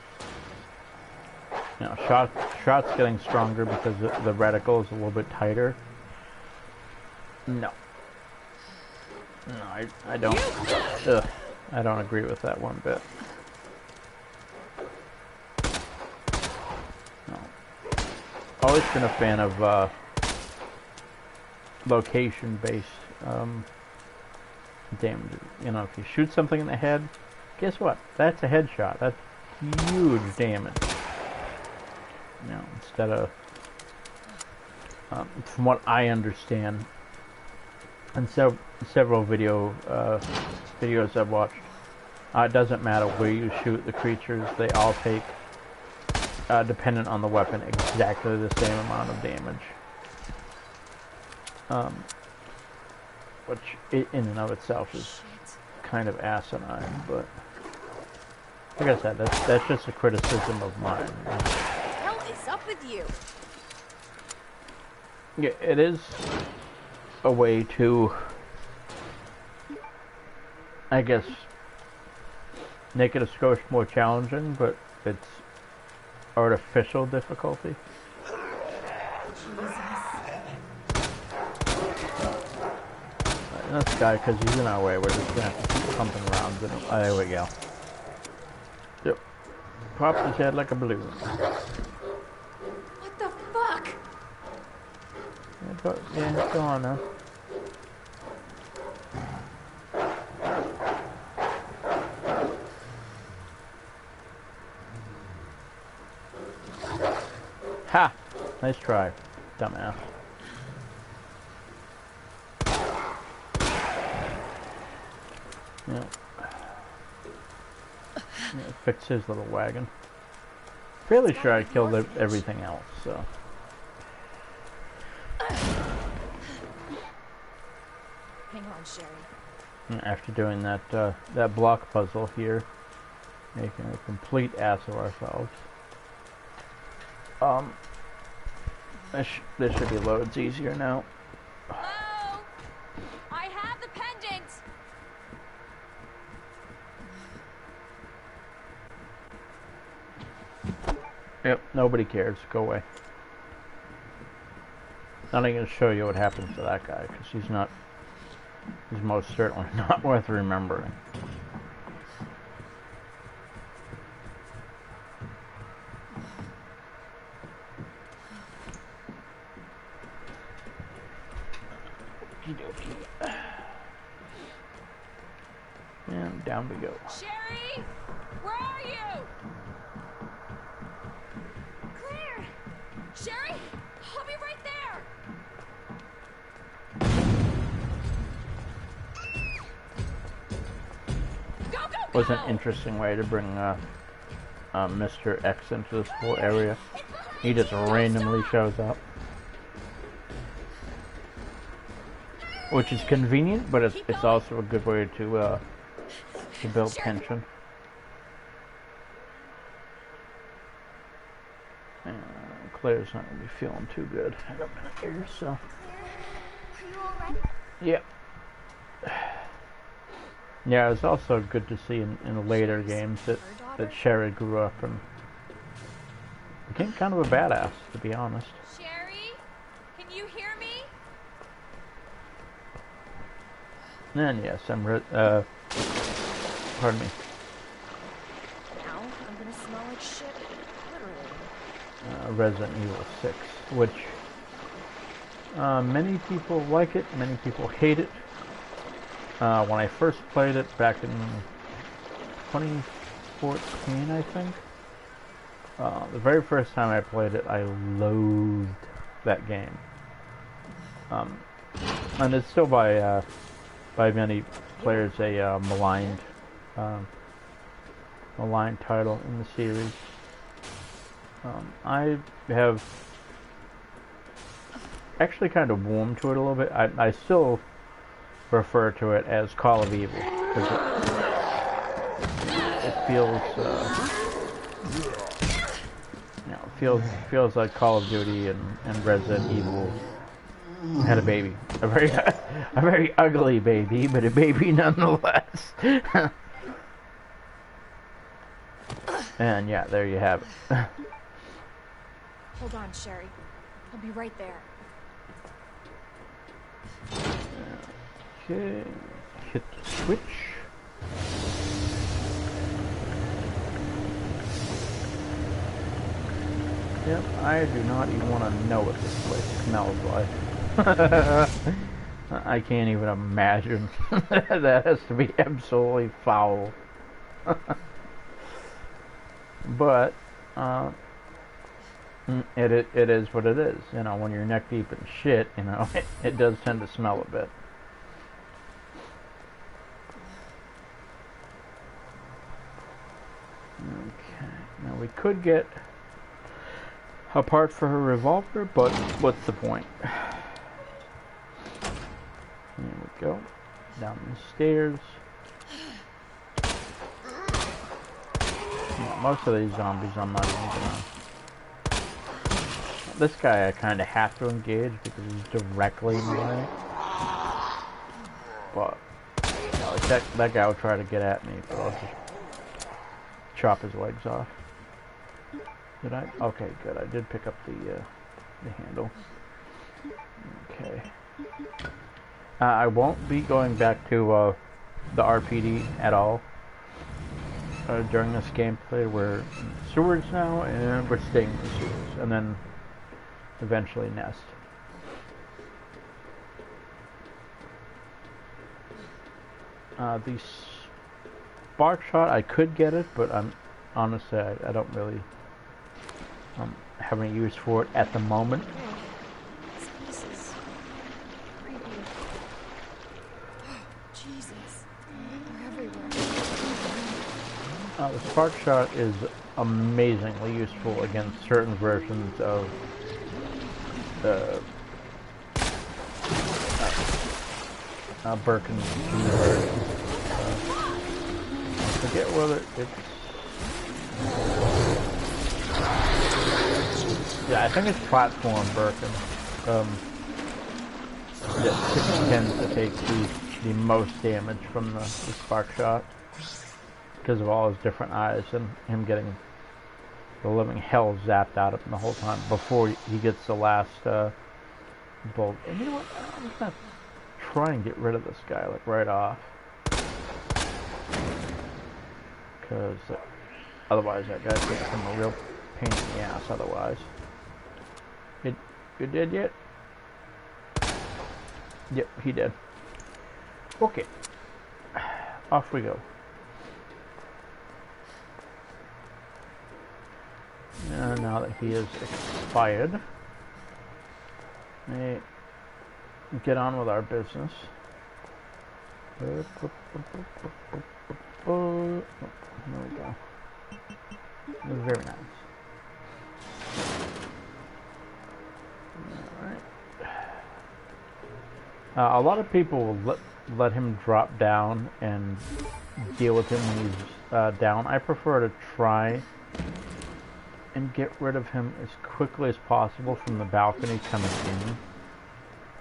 shot's getting stronger because the reticle is a little bit tighter. No, I don't. I don't agree with that one bit. No. Always been a fan of location-based damage. You know, if you shoot something in the head, guess what? That's a headshot. That's huge damage. You know, instead of, from what I understand, and several videos I've watched, it doesn't matter where you shoot the creatures; they all take, dependent on the weapon, exactly the same amount of damage. Which, in and of itself, is kind of asinine, but like I said, that's just a criticism of mine. What the hell is up with you? Yeah, it is a way to, I guess, make it a skosh more challenging, but it's artificial difficulty. This guy, because he's in our way, we're just gonna have to keep pumping around. Oh, there we go. Yep. Popped his head like a balloon. What the fuck? Yeah, go on now. Ha! Nice try, dumbass. Yeah. Fix his little wagon. Fairly sure I killed everything else, so. Hang on, Sherry. After doing that that block puzzle here, making a complete ass of ourselves. This should be loads easier now. Hello? I have the pendant. Yep, nobody cares. Go away. Not even gonna show you what happens to that guy, because he's most certainly not worth remembering. And down we go. Sherry, where are you? Claire, Sherry, I'll be right there. Go, go, go! Was an interesting way to bring Mr. X into this whole area. He just randomly shows up. Which is convenient, but it's also a good way to build tension. Claire's not going to be feeling too good. I got a minute here, so. Are you alright? Yeah. Yeah, it's also good to see in the later games that Sherry grew up and became kind of a badass, to be honest. Sherry, can you hear me? And yes, pardon me. Now I'm gonna smell like shit, literally. Resident Evil 6, which many people like it, many people hate it. When I first played it back in 2014, I think, the very first time I played it, I loathed that game. And it's still by many players a maligned title in the series. I have actually kind of warmed to it a little bit. I still refer to it as Call of Evil because it feels feels like Call of Duty and Resident Evil had a baby, a very ugly baby, but a baby nonetheless. And yeah, there you have it. Hold on, Sherry. I'll be right there. Okay, hit the switch. Yep, I do not even want to know what this place smells like. I can't even imagine. That has to be absolutely foul. But it is what it is. You know, when you're neck deep in shit, you know, it does tend to smell a bit. Okay, now we could get a part for her revolver, but what's the point? Here we go. Down the stairs. Yeah, most of these zombies I'm not even gonna This guy I kind of have to engage because he's directly in the way. But you know, that guy will try to get at me, but I'll just chop his legs off. Did I? Okay, good. I did pick up the handle. Okay. I won't be going back to the RPD at all during this gameplay. We're in sewers now, and we're staying in the sewers, and then eventually nest. The spark shot, I could get it, but honestly I don't really have any use for it at the moment. This is creepy. Jesus, they're everywhere. The spark shot is amazingly useful against certain versions of the Birkin version. I forget whether it's... Yeah, I think it's platform Birkin. That tends to take the most damage from the spark shot because of all his different eyes and him getting the living hell zapped out of him the whole time before he gets the last bolt. And you know what? I'm just gonna try and get rid of this guy like right off, because otherwise that guy's gonna become a real pain in the ass. Otherwise, you did yet? Yep, he did. Okay, off we go. Now that he is expired, we get on with our business. There we go. Very nice. Alright. A lot of people will let him drop down and deal with him when he's down. I prefer to try and get rid of him as quickly as possible from the balcony coming in.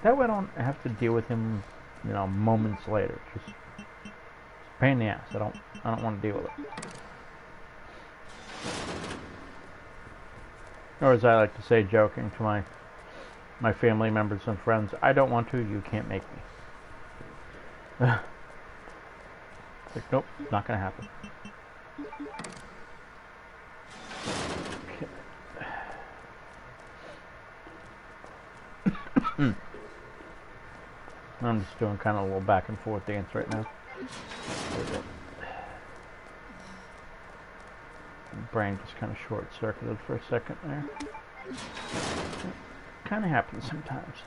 That way I don't have to deal with him, you know, moments later. Just pain in the ass. I don't want to deal with it. Or as I like to say, joking to my family members and friends, I don't want to, you can't make me. Like, nope, not gonna happen. Okay. I'm just doing kind of a little back and forth dance right now. My brain just kind of short-circuited for a second there. Kind of happens sometimes.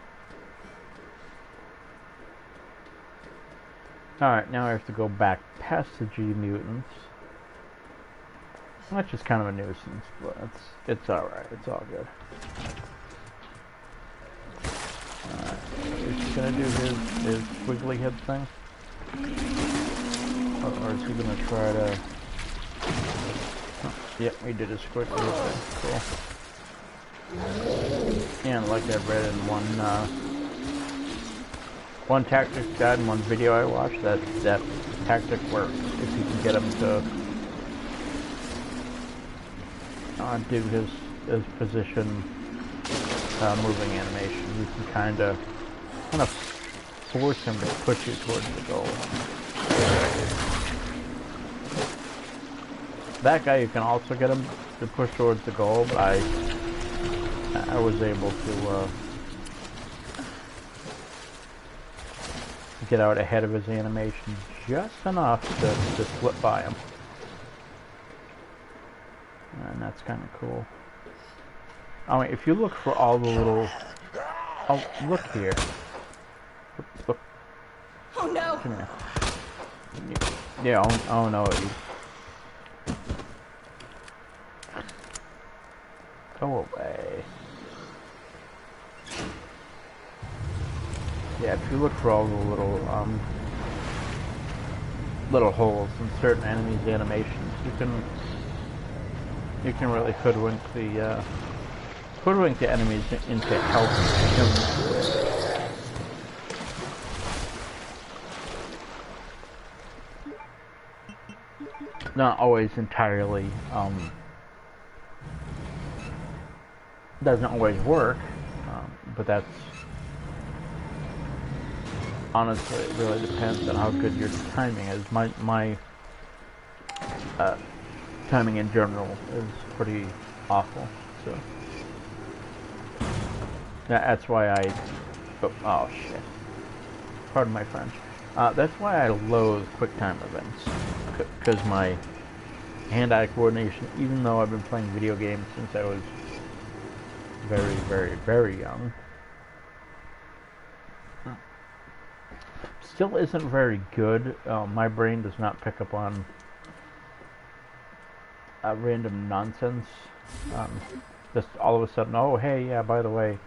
Alright, now I have to go back past the G mutants. That's just kind of a nuisance, but it's alright, it's all good. Alright, is he gonna do his squiggly head thing? Or is he gonna try to... Oh, yep, he did his squiggly head thing, cool. And like I read in one tactics guide in one video I watched, that tactic works if you can get him to do his position moving animation. You can kind of force him to push you towards the goal. That guy, you can also get him to push towards the goal, but I was able to get out ahead of his animation just enough to slip by him. And that's kind of cool. I mean, if you look for all the little... Oh, look here. Look. Oh no! Come here. Yeah, oh no. Go away. Yeah, if you look for all the little holes in certain enemies' animations, you can really hoodwink the hoodwink the enemies into helping him. Not always entirely, doesn't always work, but that's, honestly, it really depends on how good your timing is. My timing in general is pretty awful, so that's why oh shit, pardon my French. That's why I loathe QuickTime events, because my hand-eye coordination, even though I've been playing video games since I was very, very, very young, still isn't very good. My brain does not pick up on random nonsense. Just all of a sudden, oh hey, yeah, by the way,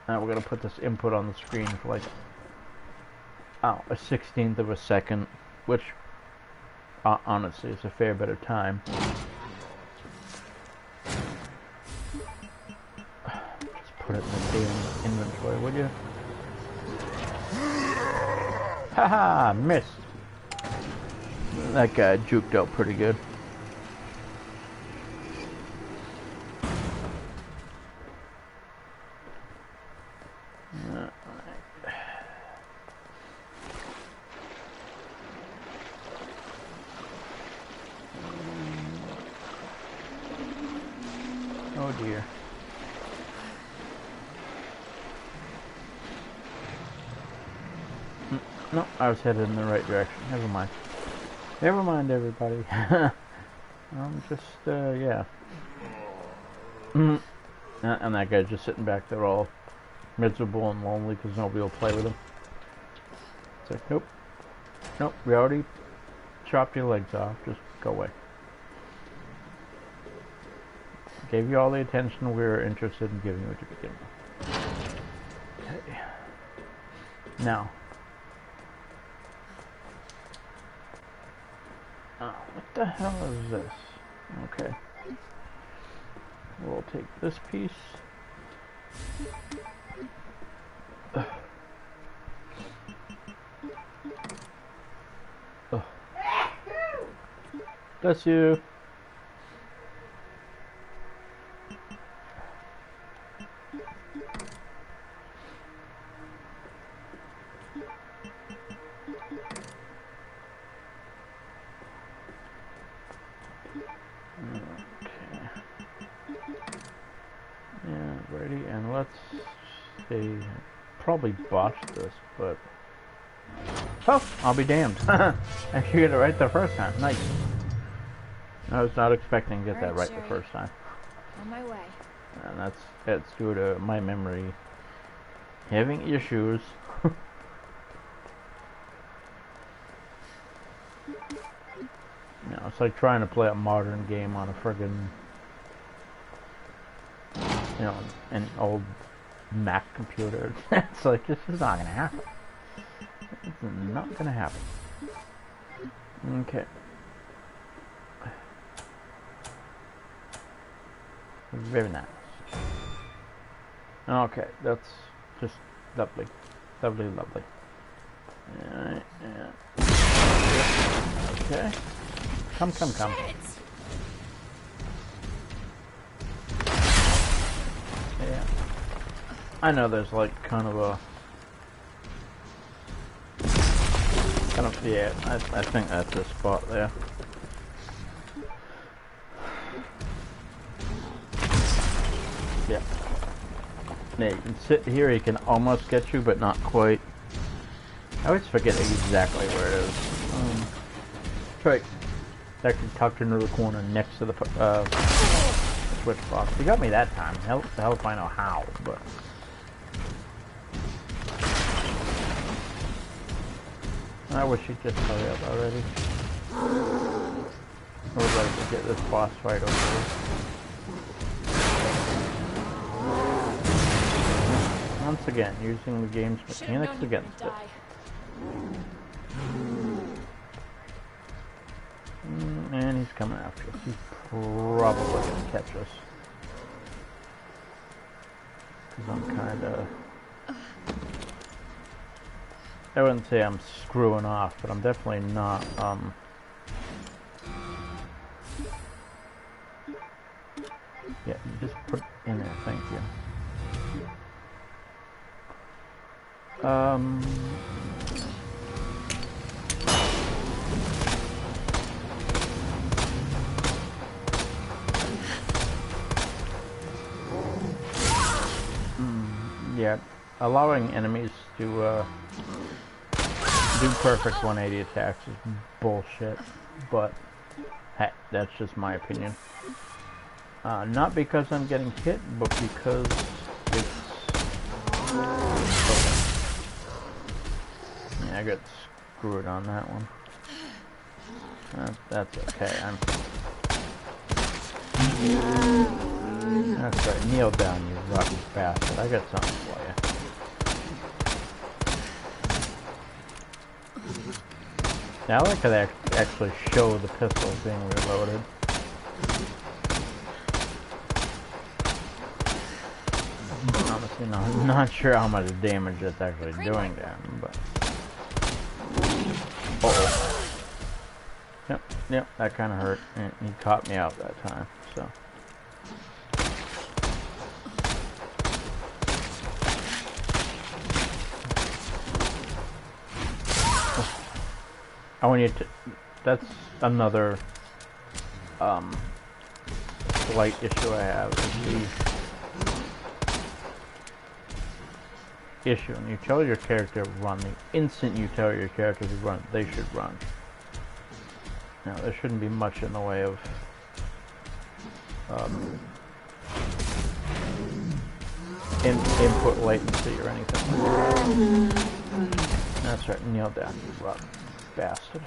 we're gonna put this input on the screen for like a 1/16 of a second, which honestly is a fair bit of time. Just put it in the damn inventory, would you? Haha, missed. That guy juked out pretty good. Oh dear. No, I was headed in the right direction. Never mind. Never mind, everybody. I'm just, yeah. And that guy's just sitting back there all miserable and lonely because nobody will play with him. It's like, nope. Nope, we already chopped your legs off. Just go away. Gave you all the attention we were interested in giving you to begin with. Okay. Now. What the hell is this? Okay. We'll take this piece. Bless you. And let's see, probably botched this, but oh, I'll be damned. I figured it right the first time. Nice. I was not expecting to get that right the first time. On my way. And that's due to my memory having issues. You know, it's like trying to play a modern game on a friggin', you know, an old Mac computer. It's like, this is not gonna happen. It's not gonna happen. Okay. Very nice. Okay, that's just lovely. Lovely, lovely. Alright, yeah. Okay. Come. Yeah. I know there's like kind of a... yeah, I think that's the spot there. Yeah. Yeah, you can sit here, he can almost get you, but not quite. I always forget exactly where it is. Right. It's actually tucked into the corner next to the switch box. You got me that time. Hell if I know how, but... I wish he'd just hurry up already. I would like to get this boss fight over with. Once again, using the game's mechanics against it. And he's coming after us. He's probably going to catch us. Because I'm kind of... I wouldn't say I'm screwing off, but I'm definitely not, yeah, just put it in there, thank you. Yeah, allowing enemies to, do perfect 180 attacks is bullshit, but hey, that's just my opinion. Not because I'm getting hit, but because it's... Okay. Yeah, I got screwed on that one. That's okay, That's right, kneel down, you rotten bastard. I got something for you. Now I like how they actually show the pistols being reloaded. Honestly, no, I'm not sure how much damage it's actually doing to him, but... Uh-oh. Yep, that kind of hurt. He caught me out that time, so... I want you to... That's another, slight issue I have is the issue. And you tell your character to run, the instant you tell your character to run, they should run. Now, there shouldn't be much in the way of, input latency or anything like that. That's right, kneel down, you rotten bastard.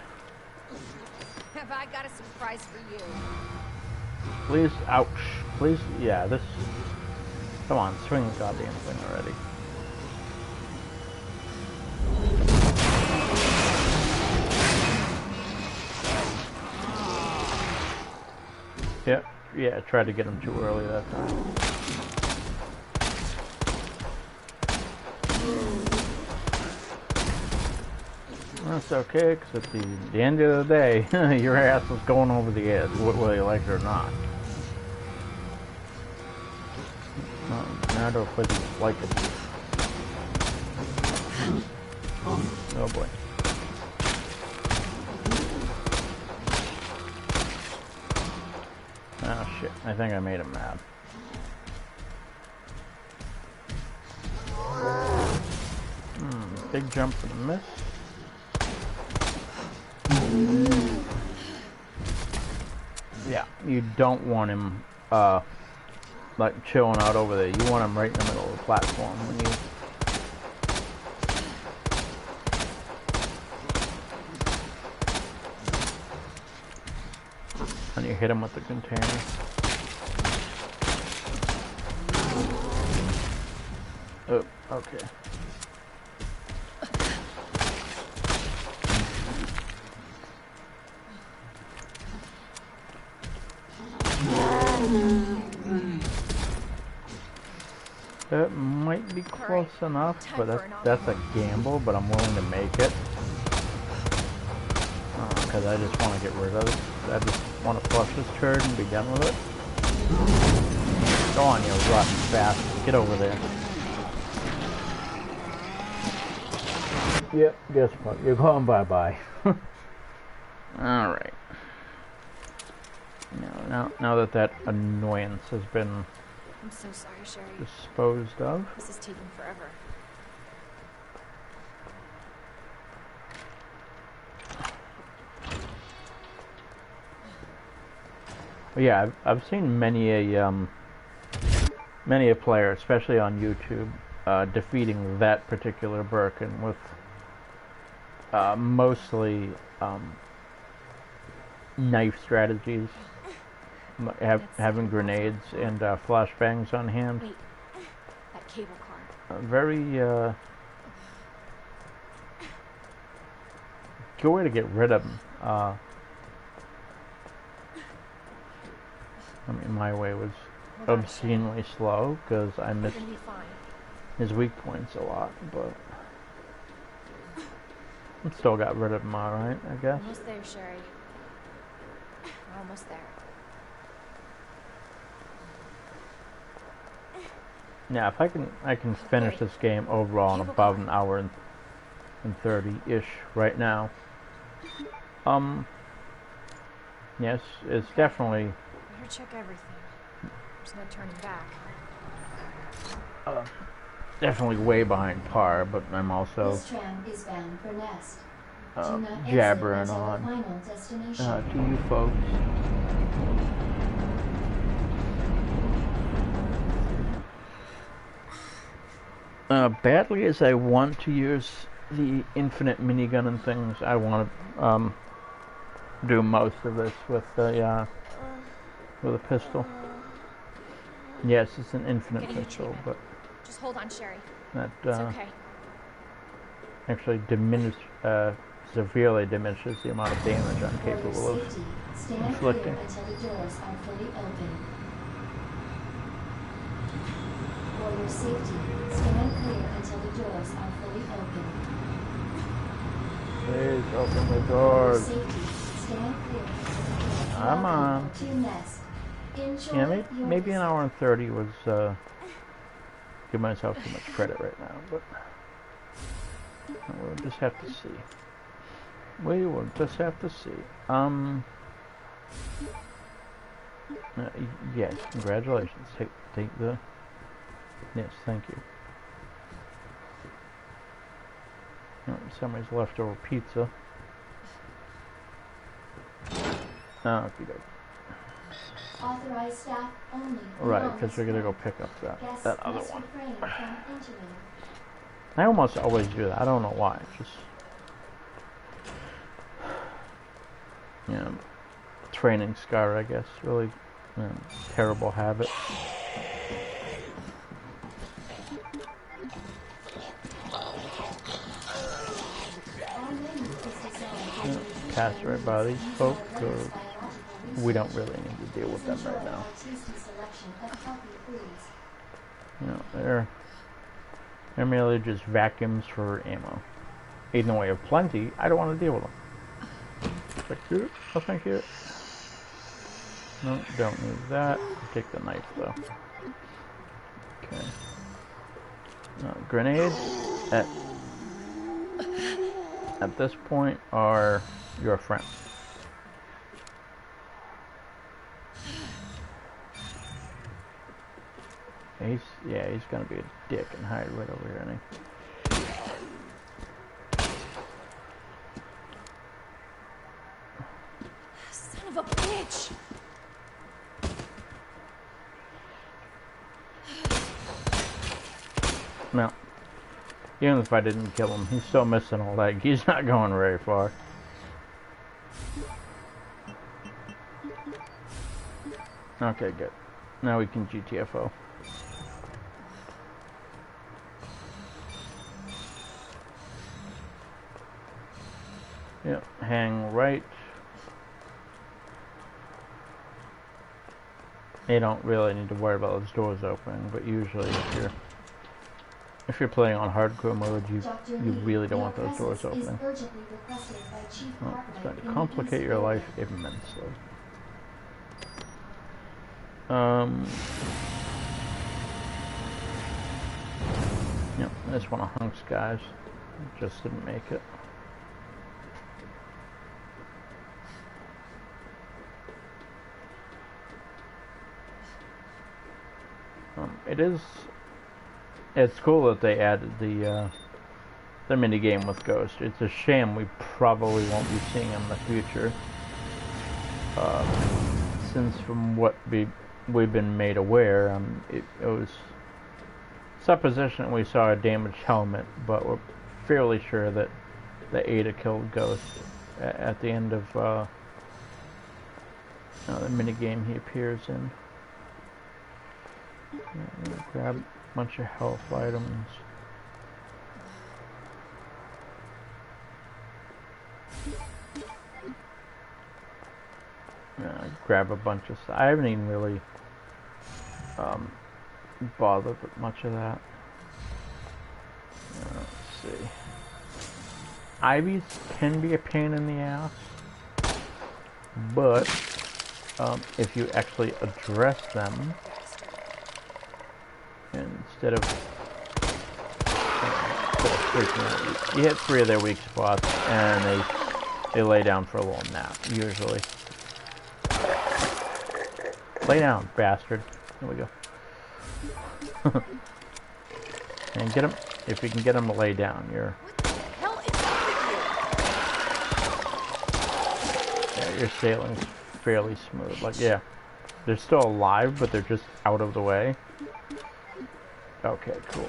Have I got a surprise for you? Please, ouch. Please, yeah, this... Come on, swing the goddamn thing already. Yeah, I tried to get him too early that time. That's okay, because at the end of the day, your ass is going over the edge, whether you like it or not. I don't like it. Oh boy. Oh shit, I think I made him mad. Big jump for the miss. Yeah, you don't want him, like chilling out over there. You want him right in the middle of the platform when you hit him with the container. Oh, okay. That might be close enough, but that's a gamble, but I'm willing to make it. Because I just want to get rid of it. I just want to flush this turd and be done with it. Go on, you rotten bastard. Get over there. Yep, guess what? You're going bye-bye. Alright. Now that annoyance has been... I'm so sorry, Sherry. Disposed of. This is taking forever. Yeah, I've seen many a player, especially on YouTube, defeating that particular Birkin with mostly knife strategies. Having grenades and flashbangs on hand. Wait, that cable car. Very good way to get rid of them. I mean, my way was obscenely slow because I missed his weak points a lot, but I still got rid of him alright, I guess. Almost there, Sherry. We're almost there. Yeah, if I can finish this game overall in about an hour and 30-ish right now. Yes, it's definitely Better check everything. There's no turning back. definitely way behind par, but I'm also This tram is bound for Nest. jabbering on to you folks. Badly as I want to use the infinite minigun and things, I want to do most of this with a pistol. Yes, it's an infinite pistol, but just hold on, Sherry. That it's okay. Actually severely diminishes the amount of damage I'm capable of inflicting. Until the doors are fully open. For your safety, stand clear until the doors are fully open. Please open the doors. For your safety, stand clear. Come on. To Nest. Enjoy Yeah, maybe an hour and 30 was give myself too much credit right now, but we'll just have to see. We will just have to see. Yes, congratulations. Take the. Yes, thank you. Somebody's leftover pizza. Okie doke. Authorized staff only. Right, because we're gonna go pick up that other must one. refrain from entering. I almost always do that. I don't know why. It's just training scar, I guess. Really terrible habit. Pass right by these folks. We don't really need to deal with them right now. They're merely just vacuums for ammo. Even though we have plenty, I don't want to deal with them. Thank you. Oh, thank you. No, don't need that. I'll take the knife though. Okay. Grenades at this point are your friend. He's gonna be a dick and hide right over here, isn't he? Son of a bitch! No. Even if I didn't kill him, he's still missing a leg. He's not going very far. Okay, good. Now we can GTFO. Yep, hang right. You don't really need to worry about those doors opening, but usually if you're playing on hardcore mode, you really don't want those doors opening. Well, it's going to complicate your life immensely. Yep, this one of Hunk's guys just didn't make it. It's cool that they added the mini game with Ghost. It's a shame we probably won't be seeing him in the future, since from what we've been made aware, it was supposition we saw a damaged helmet, but we're fairly sure that Ada killed Ghost at the end of the mini game he appears in. Grab a bunch of health items. Grab a bunch of stuff. I haven't even really bothered with much of that. see. Ivies can be a pain in the ass, but if you actually address them instead of freaking out, you hit 3 of their weak spots and they lay down for a little nap, usually. Lay down, bastard. There we go. And get him, if you can get him to lay down, you're... What the hell is Yeah, your sailing's fairly smooth. Like, yeah, they're still alive, but they're just out of the way. Okay, cool.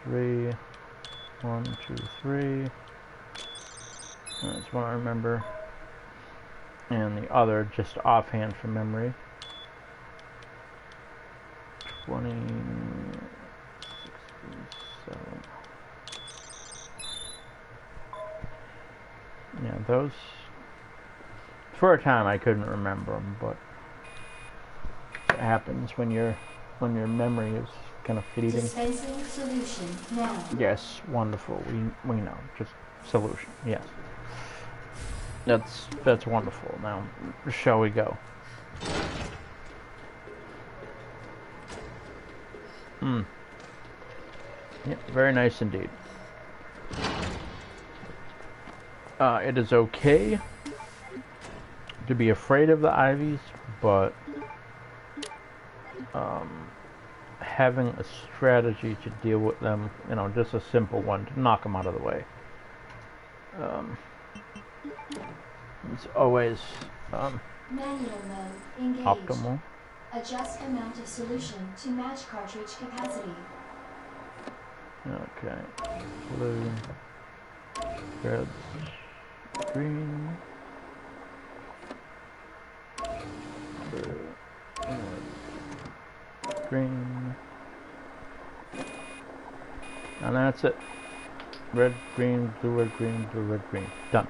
3, 1, 2, 3. That's one I remember. And the other, just offhand from memory. 20, 67. Yeah, those. For a time, I couldn't remember them, but it happens when your memory is kind of fleeting. Dispensing solution now. Yes, wonderful. We know. Just solution. Yes. That's wonderful. Now, shall we go? Yeah, very nice indeed. It is okay to be afraid of the Ivies, but having a strategy to deal with them, you know, just a simple one to knock them out of the way. It's always Manual mode engaged. optimal. Adjust amount of solution to match cartridge capacity. Okay. Blue, red, green, blue, red, green, and that's it. Red, green, blue, red, green, blue, red, green. Done.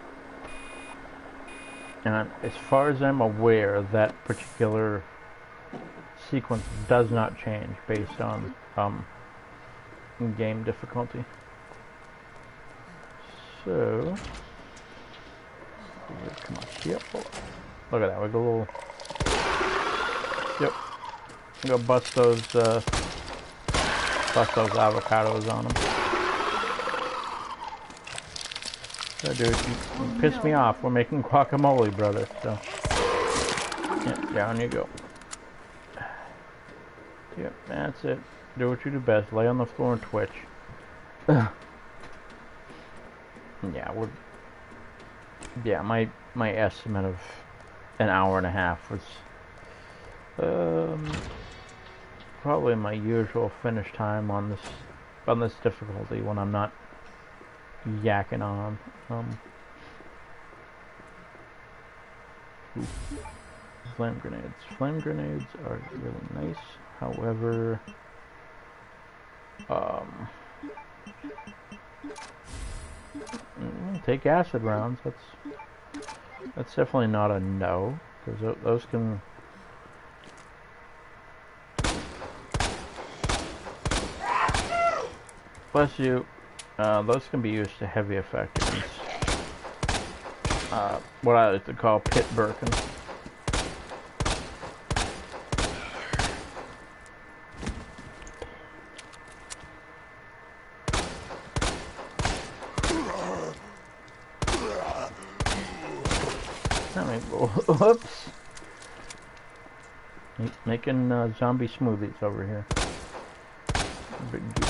And as far as I'm aware, that particular sequence does not change based on game difficulty. So, come on, yep. Look at that. We go a little. Yep. Go bust those avocados on them. So, dude, you pissed me off. We're making guacamole, brother. So, yeah, down you go. Yep, that's it. Do what you do best. Lay on the floor and twitch. Yeah, my estimate of an hour and a half was probably my usual finish time on this difficulty when I'm not yakking on. Flame grenades. Flame grenades are really nice. However, take acid rounds. That's definitely not a no, because those can. Bless you. Those can be used to heavy effect against what I like to call pit Birkin. Whoops. Making zombie smoothies over here. Big deal.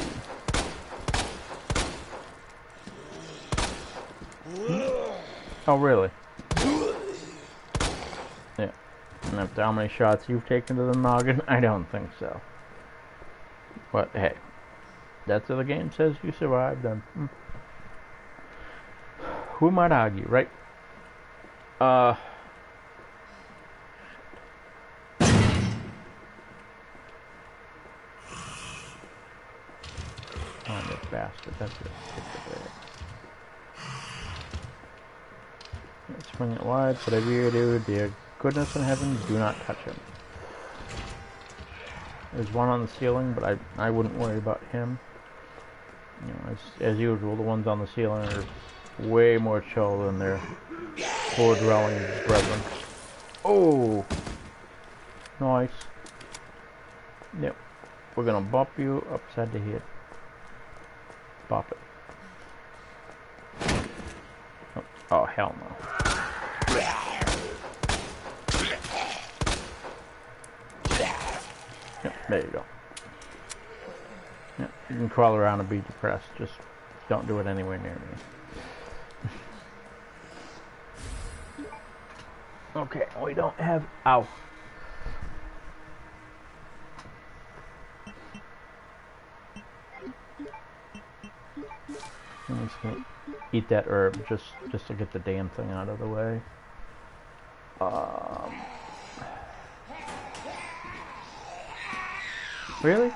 Oh, really? Yeah. And after how many shots you've taken to the noggin? I don't think so. But hey, that's what the game says you survived, then. Who might argue, right? Oh, that bastard. That's it. Swing it wide. Whatever you do, dear goodness in heaven, do not touch him. There's one on the ceiling, but I wouldn't worry about him. You know, as usual, the ones on the ceiling are way more chill than their floor-dwelling brethren. Oh! Nice. Yep. We're gonna bop you upside the head. Bop it. Oh, hell no. Yep, there you go. Yep, you can crawl around and be depressed. Just don't do it anywhere near me. Okay, we don't have... Ow. I'm just gonna eat that herb just to get the damn thing out of the way. Really?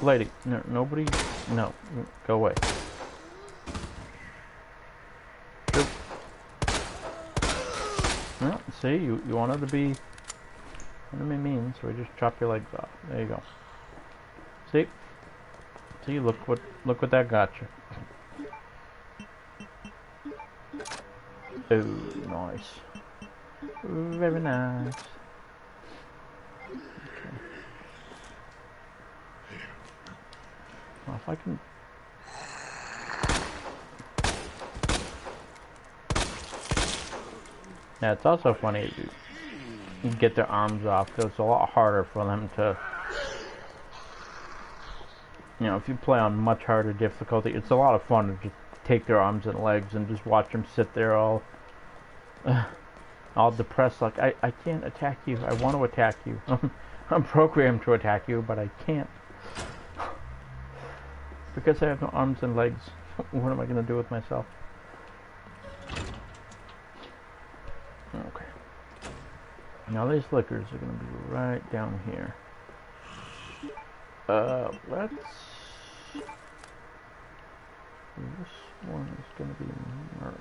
Lady, no, nobody, no, go away. Shoot. Well, see, you wanted to be mean, so we just chop your legs off. There you go. See, look what that got you. Oh, nice. Very nice. Okay. Well, if I can... Yeah, it's also funny you get their arms off, because it's a lot harder for them to... You know, if you play on much harder difficulty, it's a lot of fun to just take their arms and legs and just watch them sit there all depressed, like, I can't attack you, I want to attack you. I'm programmed to attack you, but I can't. Because I have no arms and legs, what am I going to do with myself? Okay. Now these liquors are going to be right down here. Let's... This one is going to be immersed.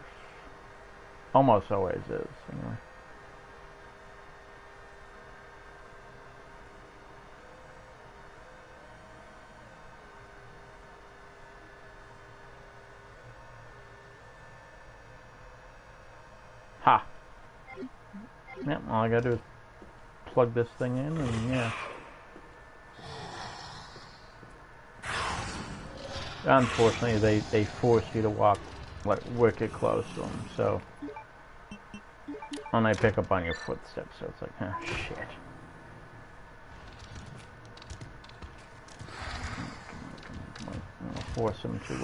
Almost always is, anyway. Ha! Yep, all I gotta do is plug this thing in and yeah. Unfortunately, they force you to walk like wicked close to them, so... And they pick up on your footsteps, so it's like, oh shit. I'll force them to,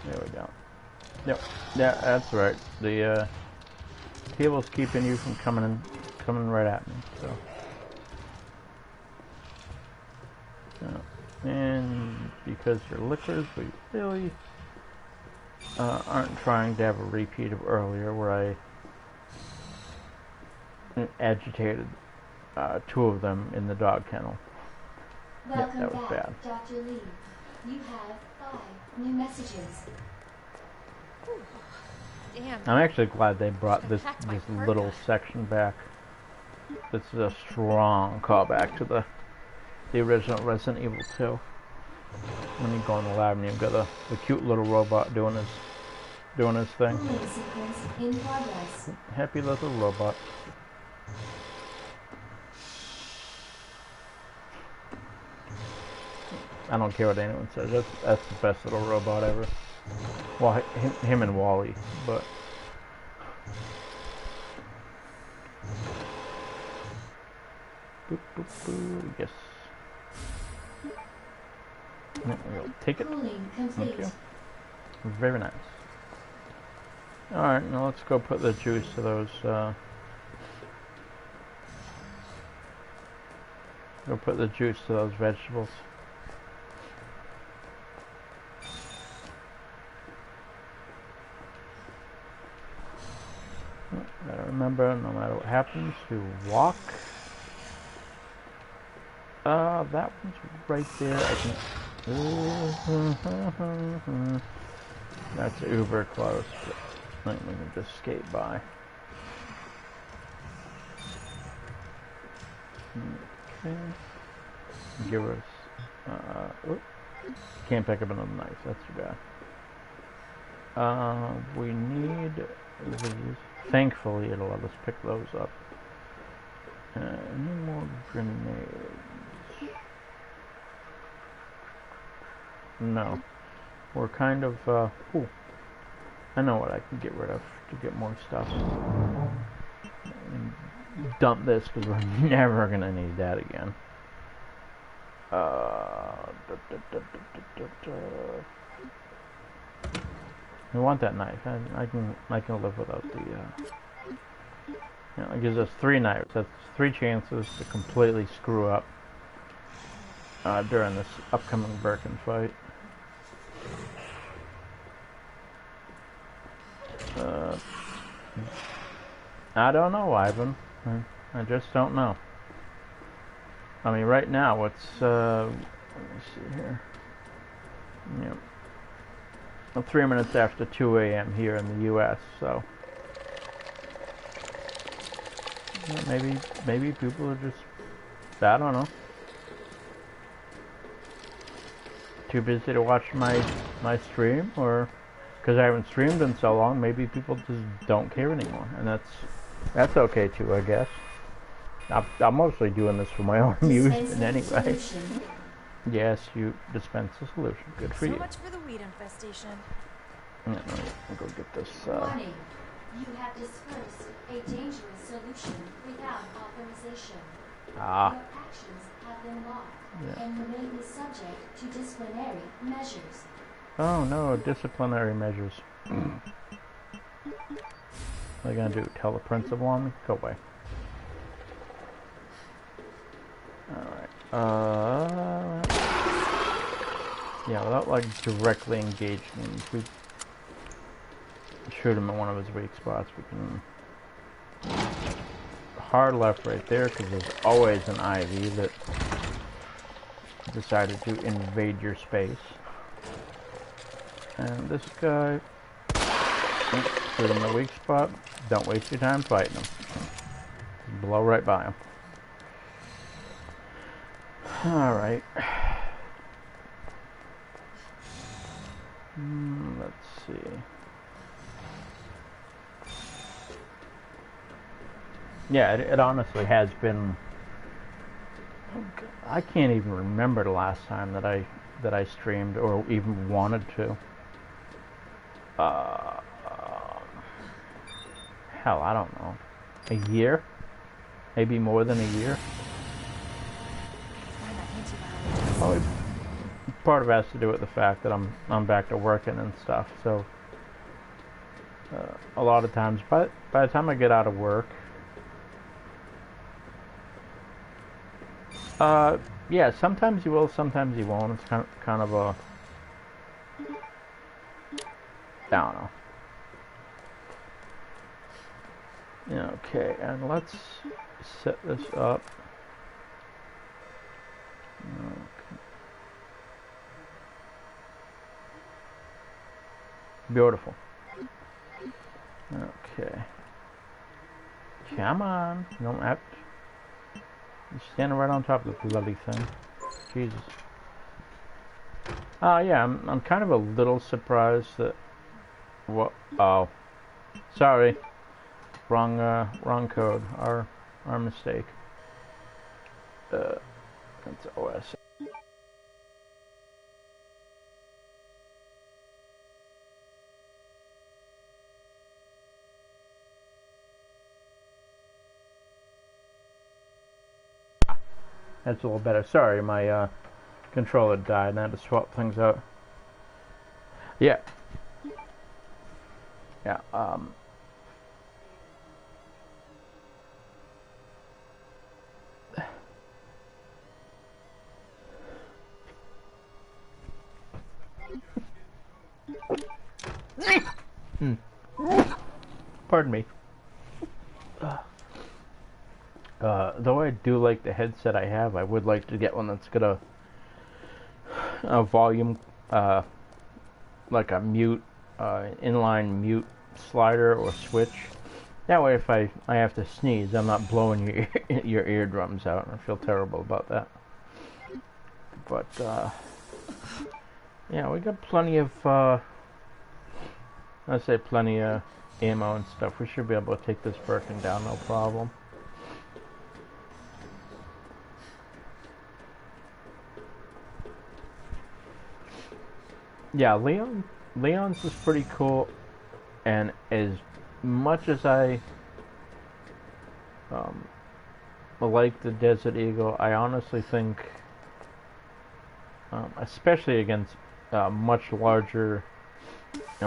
there we go. Yep, yeah, that's right. The, cable's keeping you from coming right at me, so... And because you're liquors, we really aren't trying to have a repeat of earlier where I agitated two of them in the dog kennel. Welcome that was back, bad. Dr. Lee. You have 5 new messages. Damn. I'm actually glad they brought this little section back. This is a strong callback to the original Resident Evil 2. When you go in the lab and you've got the cute little robot doing his thing. Sequence in progress. Happy little robot. I don't care what anyone says. That's the best little robot ever. Well, him and Wally, but. Boop, boop, boop. Yes. We'll take it. Thank you. Very nice. Alright, now let's go put the juice to those, go put the juice to those vegetables. Gotta remember, no matter what happens, to walk. That one's right there. I can... That's uber close, but I think we can just skate by. Okay. Give us. Oops. Can't pick up another knife. That's too bad. We need these. Thankfully, it'll let us pick those up. Any more grenades? No. We're kind of. Ooh. I know what I can get rid of to get more stuff. And dump this because we're never gonna need that again. I want that knife. I can live without the. It gives us 3 knives. That's 3 chances to completely screw up during this upcoming Birkin fight. I don't know, Ivan. I just don't know. I mean, right now it's let me see here. Yep. Well, 3 minutes after 2 a.m. here in the U.S. So maybe people are just, I don't know, too busy to watch my stream, or because I haven't streamed in so long, maybe people just don't care anymore, and that's okay too, I guess. I'm mostly doing this for my own amusement anyway. Yes, you dispense the solution. Good for you. So much for the weed infestation. Yeah, I'll go get this. Warning. You have dispersed a dangerous solution without authorization. Ah. Your actions have been logged, Yeah. and you may be subject to disciplinary measures. Oh no, disciplinary measures. What are they gonna do? Tell the principal on me? Go away. Alright. Yeah, without like directly engaging him, if we shoot him in one of his weak spots, we can hard left right there, because there's always an IV that decided to invade your space. And this guy, shoot him in the weak spot. Don't waste your time fighting him. Blow right by him. Alright. Let's see. Yeah, it honestly has been. I can't even remember the last time that I streamed or even wanted to. Hell, I don't know. A year? Maybe more than a year? Probably part of it has to do with the fact that I'm back to working and stuff. So a lot of times, by the time I get out of work, yeah, sometimes you will, sometimes you won't. It's kind of a, I don't know. Yeah, okay, and let's set this up. Okay. Beautiful. Okay. Come on. You don't have to. You're standing right on top of the bloody thing. Jesus. Yeah, I'm kind of a little surprised that. What? Oh, sorry. Wrong code. Our mistake. That's OS. That's a little better. Sorry, my controller died and I had to swap things out. Yeah. Yeah, Pardon me. Though I do like the headset I have, I would like to get one that's got a volume, like a mute, inline mute slider or switch, That way, if I have to sneeze, I'm not blowing your eardrums out. I feel terrible about that. But yeah, we got plenty of I say plenty of ammo and stuff. We should be able to take this Birkin down, no problem. Yeah, Leon's is pretty cool, and as much as I like the Desert Eagle, I honestly think, especially against much larger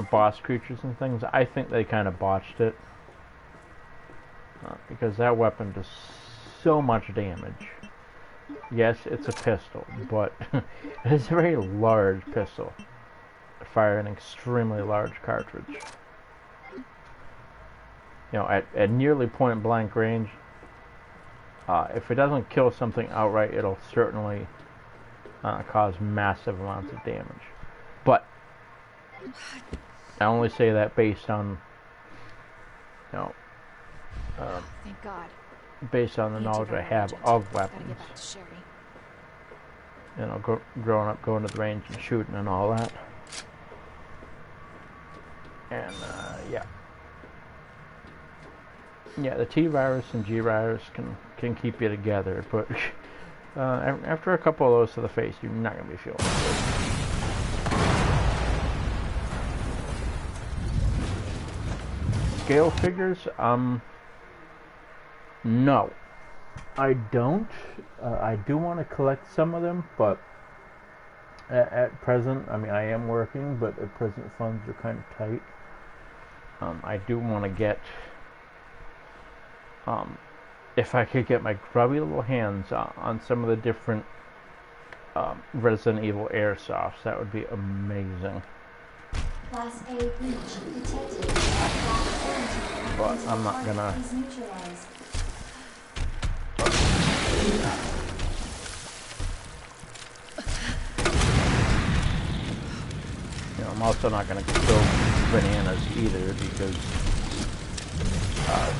boss creatures and things, I think they kind of botched it. Because that weapon does so much damage. Yes, it's a pistol, but it's a very large pistol. Fire an extremely large cartridge. At nearly point blank range, if it doesn't kill something outright, it'll certainly cause massive amounts of damage. But I only say that based on, Thank God. based on the knowledge I have of weapons. Growing up, going to the range and shooting and all that. And yeah. Yeah, the T-virus and G-virus can keep you together, but after a couple of those to the face, you're not going to be feeling good. Scale figures? No. I don't. I do want to collect some of them, but at present, I mean, I am working, but at present funds are kind of tight. I do want to get, if I could get my grubby little hands on some of the different Resident Evil airsofts, that would be amazing. Class A breach detected. But I'm not gonna. I'm also not gonna go bananas either, because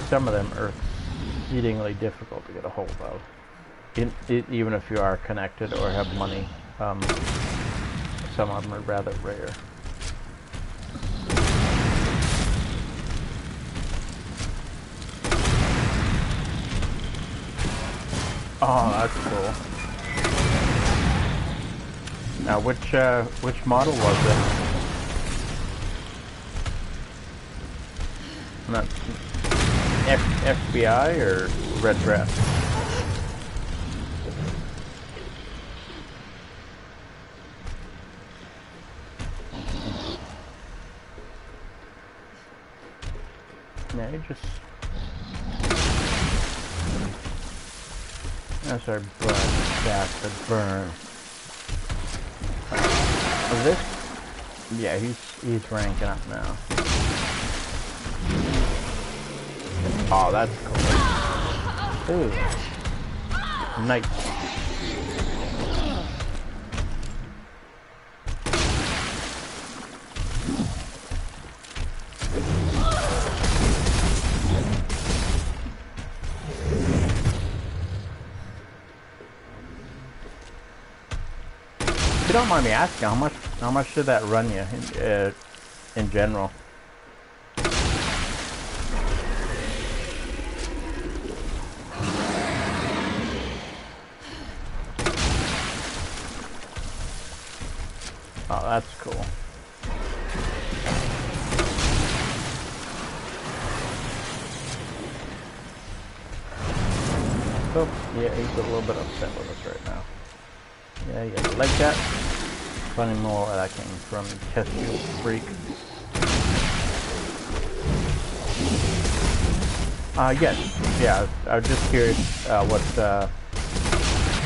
some of them are exceedingly difficult to get a hold of. Even if you are connected or have money, some of them are rather rare. Oh, that's cool. Now, which model was it? Not FBI or Red Dress? Yeah, you just. That's our bastard burn. This? Yeah, he's ranking up now. Oh, that's cool. Ooh. Nice. If you don't mind me asking, how much did that run you in general? Oh, that's cool. Oh, yeah, he's a little bit upset with us right now. Yeah, you like that? Plenty more where that came from. Test you freak. Yes. Yeah, I was just curious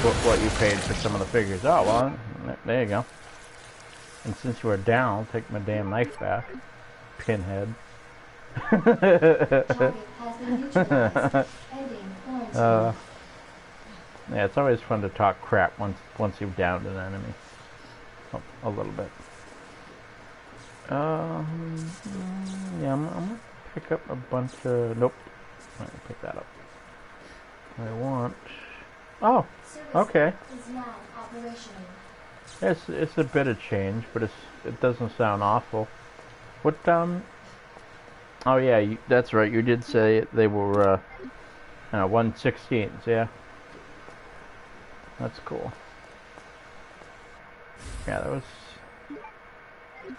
what you paid for some of the figures. Oh, well, there you go. And since you were down, I'll take my damn knife back. Pinhead. Yeah, it's always fun to talk crap once you've downed an enemy. A little bit. Yeah, I'm gonna pick up a bunch of... Nope. I'm gonna pick that up. I want... Oh, okay. Is now operational. It's a bit of change, but it doesn't sound awful. What, Oh yeah, that's right, you did say they were, 1/16, yeah. That's cool. Yeah,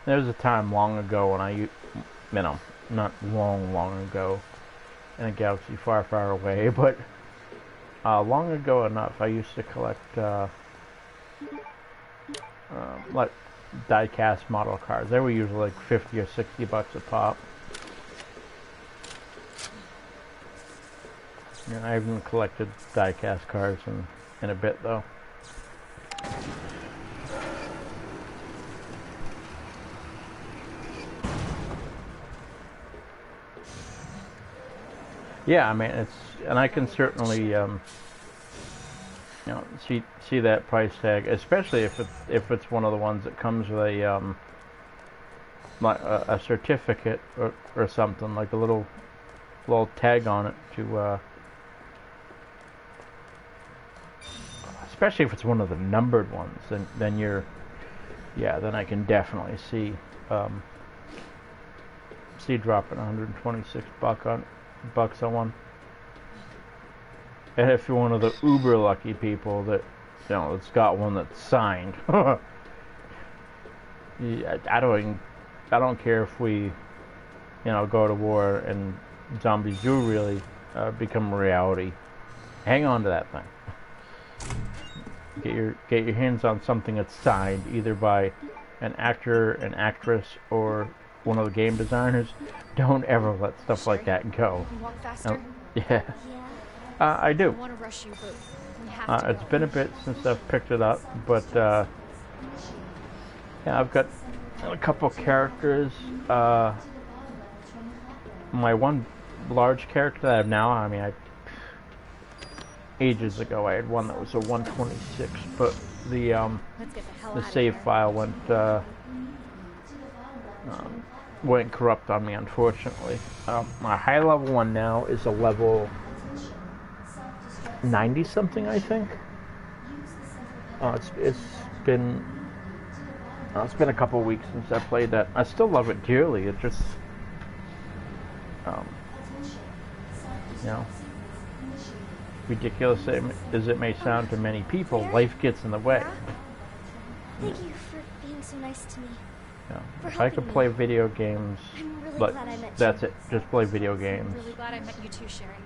there was a time long ago when not long ago, in a galaxy far, far away, but long ago enough, I used to collect like die-cast model cars. They were usually like 50 or 60 bucks a pop. Yeah, I haven't collected die-cast cars in a bit though. Yeah, I mean and I can certainly see that price tag, especially if it's one of the ones that comes with a like a certificate or something, like a little tag on it to especially if it's one of the numbered ones, then then I can definitely see dropping 126 bucks on one. And if you're one of the uber lucky people that that's got one that's signed, yeah, I don't care if we go to war and zombies do really become a reality. Hang on to that thing. Get your hands on something that's signed either by an actor, an actress, or one of the game designers. Don't ever let stuff like that go. Can you walk faster? Yeah. I do. I want to rush you, but we have to It's go. been a bit since I've picked it up, but yeah, I've got a couple characters. My one large character that I have now, I mean, ages ago I had one that was a 126, but the Let's get the hell the out save of here. file went corrupt on me, unfortunately. My high level one now is a level 90 something, I think. It's been a couple of weeks since I played that. I still love it dearly. It just ridiculous as it may sound to many people, life gets in the way. Thank you for being so nice to me. If I could play video games, I'm really but glad I met that's you. it. Just play video games I'm really glad I met you too, Sherry.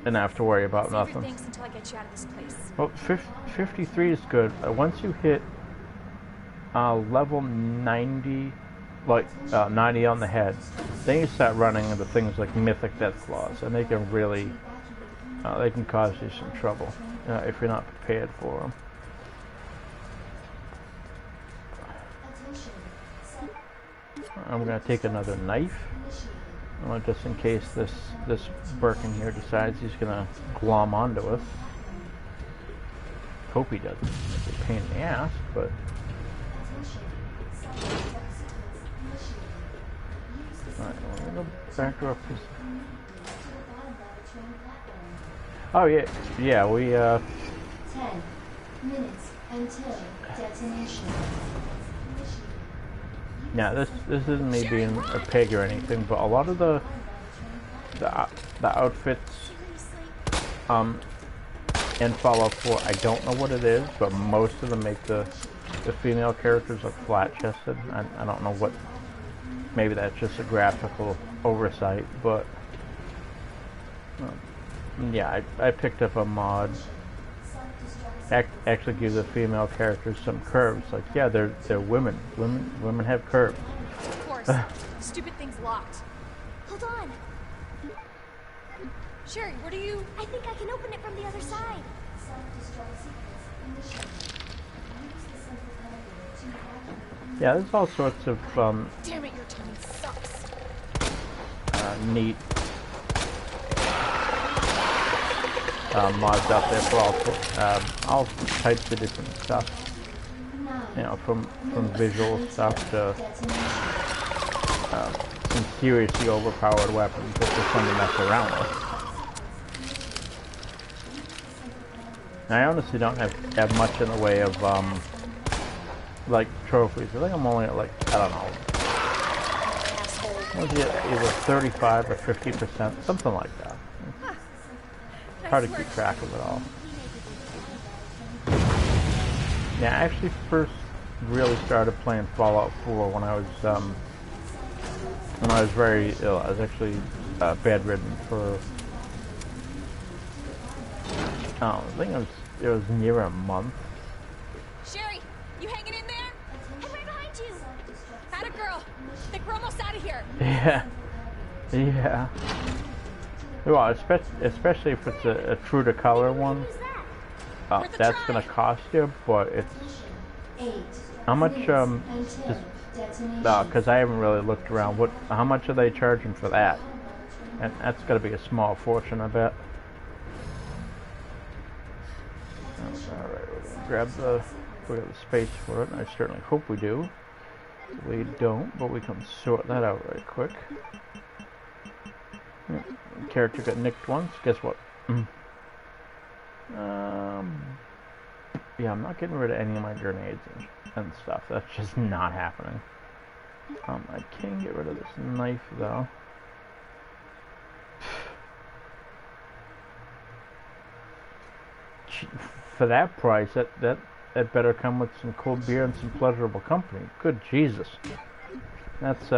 and not have to worry about Save your nothing. thanks until I get you out of this place. Well, 53 is good. Once you hit level 90, like 90 on the head, then you start running into things like mythic death claws, and they can really they can cause you some trouble if you're not prepared for them. I'm gonna take another knife, just in case this Birkin here decides he's gonna glom onto us. Hope he doesn't. It's a pain in the ass, but. Alright, I'm gonna back her up his. Oh yeah, we 10 minutes until detonation. Now this isn't me being a pig or anything, but a lot of the outfits in Fallout 4, I don't know what it is, but most of them make the female characters look flat-chested. I don't know what. Maybe that's just a graphical oversight, but yeah, I picked up a mod. Actually gives the female characters some curves. Like, yeah, they're women. Women have curves. Of course. Stupid thing's locked. Hold on. Sherry, where do you... I think I can open it from the other side. Yeah, there's all sorts of Damn it, your tummy sucks. neat mods out there for all types of different stuff. From visual stuff to some seriously overpowered weapons that just fun to mess around with. I honestly don't have much in the way of like trophies. I think I'm only at like, I don't know, what was it, either 35 or 50%, something like that. It's hard to keep track of it all. Yeah, I actually first really started playing Fallout 4 when I was very ill. I was actually bedridden for, I think it was near a month. Sherry, you hanging in there? I'm right behind you. Atta girl. Think we're almost out of here. Yeah. Yeah. Well, especially if it's a true to color one. That's gonna cost you, but it's how much just because I haven't really looked around. How much are they charging for that? And that's gotta be a small fortune, I bet. Alright, we're gonna grab we got the space for it, and I certainly hope we do. We don't, but we can sort that out right quick. Character got nicked once, guess what? Yeah, I'm not getting rid of any of my grenades and stuff. That's just not happening. I can get rid of this knife though. For that price, that better come with some cold beer and some pleasurable company. Good Jesus, that's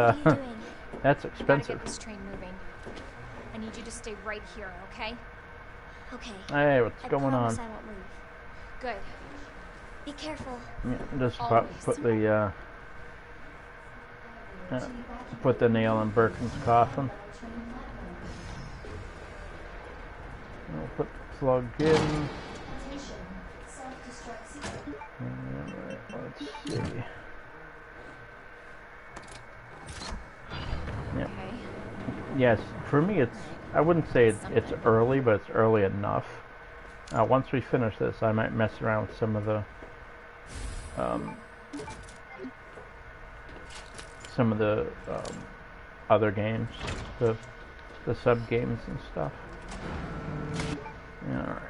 that's expensive. Gotta get this train moving. I need you to stay right here, okay? Okay. Hey, what's going on? I won't move. Good. Be careful. Yeah, just about put the nail in Birkin's coffin. We'll put the plug in. Alright, let's see. Yep. Yes, for me I wouldn't say it's early, but it's early enough. Once we finish this, I might mess around with some of the other games, the sub games and stuff. Yeah, alright.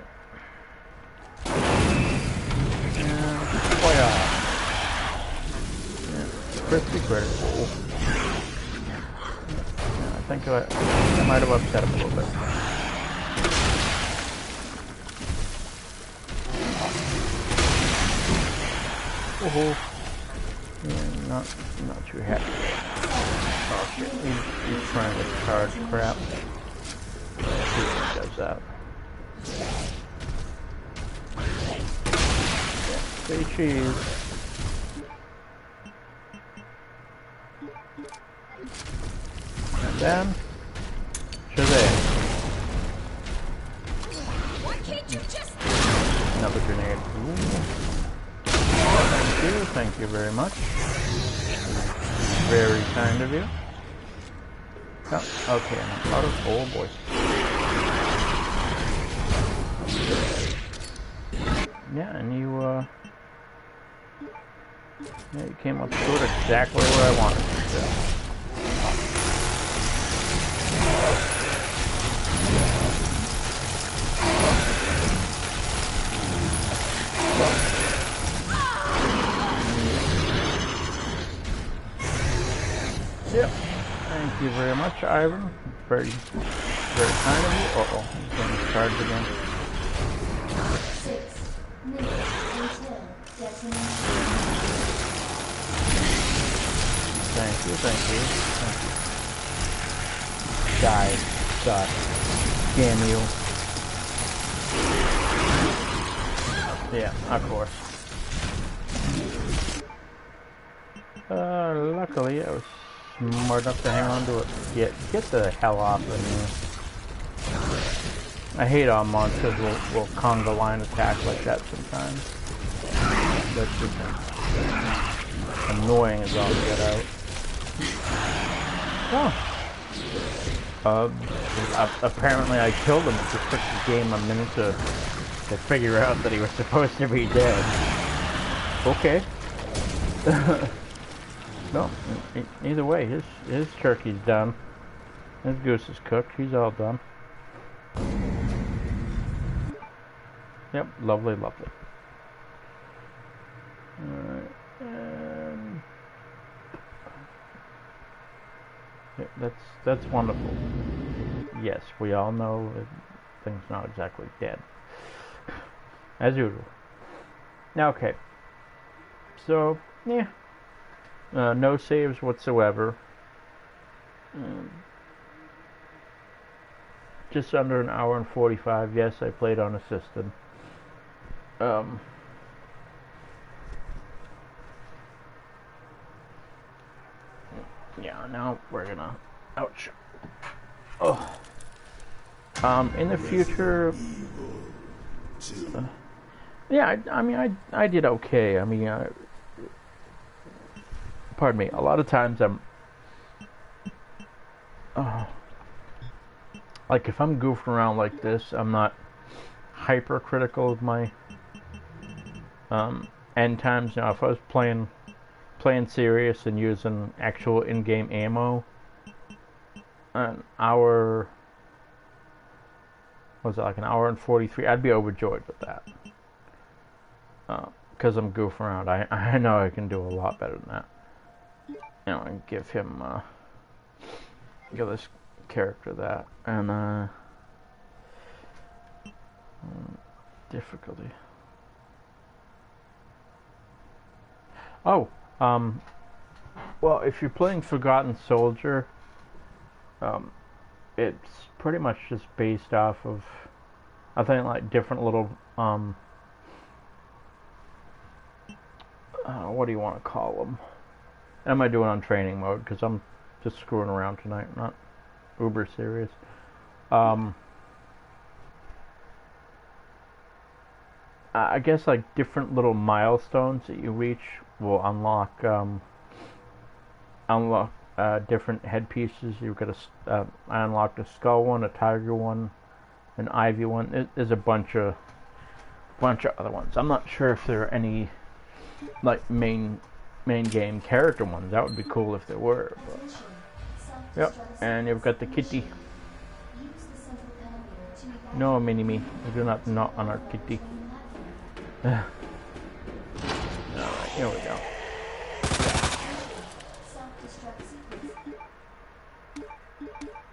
Crispy critter. Yeah, I think I might have upset him a little bit. Oh, yeah, not too happy. Oh shit, he's trying to charge crap. Yeah, he does that. Yeah, say cheese. And then Shazam. Why can't you just Another grenade. Ooh. Thank you very much. Very kind of you. Oh, okay, and I'm out of, oh boy. Yeah, and you came up to it exactly where I wanted it to. Yep. Thank you very much, Ivan. Very, very kind of you. Uh-oh, he's going to charge again. 6 minutes until detonation. Thank you. Die. God. Damn you. Yeah, of course. Luckily I was smart enough to hang on to it. Get the hell off of me. I hate all monsters will conga line attack like that sometimes. That's just annoying as all get out. Oh. Apparently I killed him. It just took the game a minute to figure out that he was supposed to be dead. Okay. Well, either way, his turkey's done. His goose is cooked. He's all done. Yep, lovely, lovely. Alright, and yeah, that's wonderful. Yes, we all know that things not exactly dead, as usual. Now, okay. So yeah, no saves whatsoever. Just under an hour and 45. Yes, I played unassisted. Yeah, now we're gonna... Ouch. Oh. In the future... yeah, I mean, I did okay. I mean, pardon me. A lot of times I'm... like, if I'm goofing around like this, I'm not hypercritical of my end times. You know, if I was playing serious and using actual in-game ammo, an hour, was it like an hour and 43? I'd be overjoyed with that. Because I'm goofing around. I know I can do a lot better than that. You know, and give him, give this character that. And, difficulty. Oh, well, if you're playing Forgotten Soldier, it's pretty much just based off of, I think, like different little, what do you want to call them? Am I doing on training mode? Because I'm just screwing around tonight, not uber serious. I guess like different little milestones that you reach will unlock different headpieces. You've got I unlocked a skull one, a tiger one, an ivy one. There's a bunch of other ones. I'm not sure if there are any like main game character ones. That would be cool if there were. But. Yep, and you've got the kitty. No, mini-me. We do not on our kitty. Alright, here we go.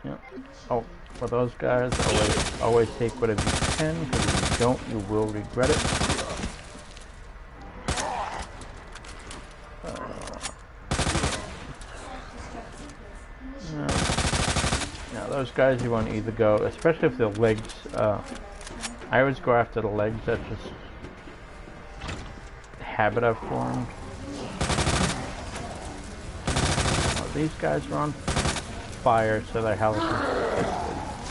Yep. Oh, for those guys, always take whatever you can, because if you don't, you will regret it. Now those guys you want to either go, especially if the legs, I always go after the legs. That's just habit I've formed. Oh, these guys are on fire, so their health is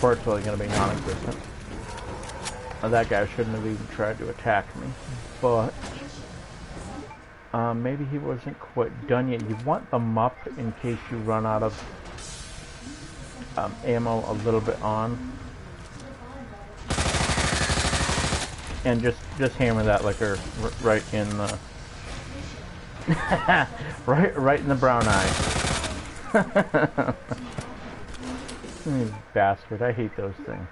virtually going to be non-existent. Now, that guy shouldn't have even tried to attack me, but maybe he wasn't quite done yet. You want them up in case you run out of ammo a little bit on. And just hammer that liquor right in the right in the brown eye. You bastard! I hate those things.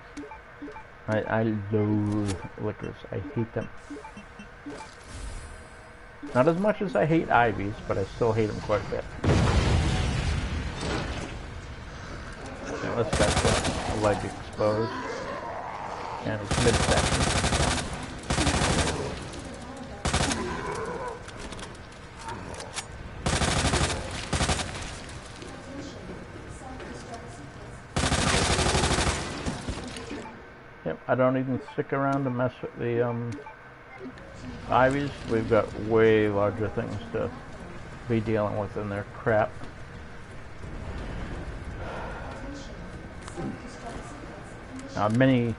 I loathe liquors. I hate them. Not as much as I hate ivies, but I still hate them quite a bit. Now this guy's got a leg exposed and his midsection. I don't even stick around to mess with the ivies. We've got way larger things to be dealing with than their crap. Many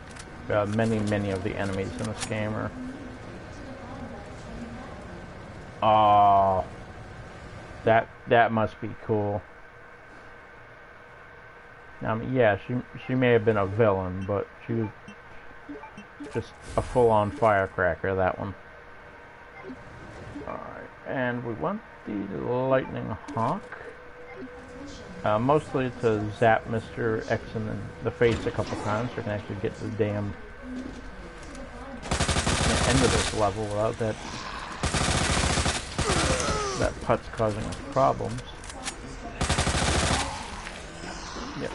of the enemies in this game are... Oh, that must be cool. I mean, yeah, she may have been a villain, but she was just a full-on firecracker, that one. Alright, and we won. the lightning hawk. Mostly to zap Mr. X in the face a couple times so I can actually get to the damn end of this level without that putz causing us problems. Yep.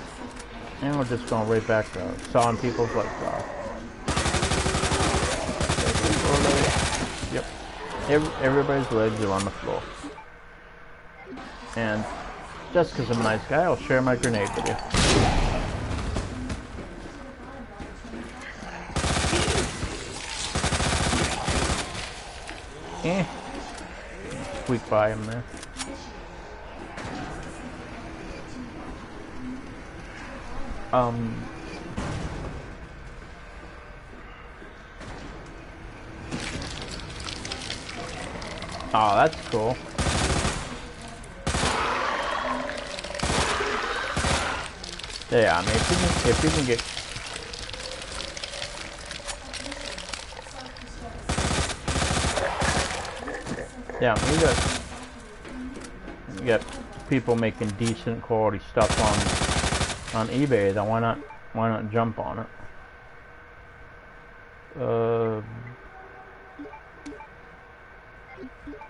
And we're just going right back to sawing people's legs off. Yep. Everybody's legs are on the floor. And just because I'm a nice guy, I'll share my grenade with you. Squeak by him there. Oh, that's cool. Yeah, I mean, if you can get you got people making decent quality stuff on eBay, then why not jump on it?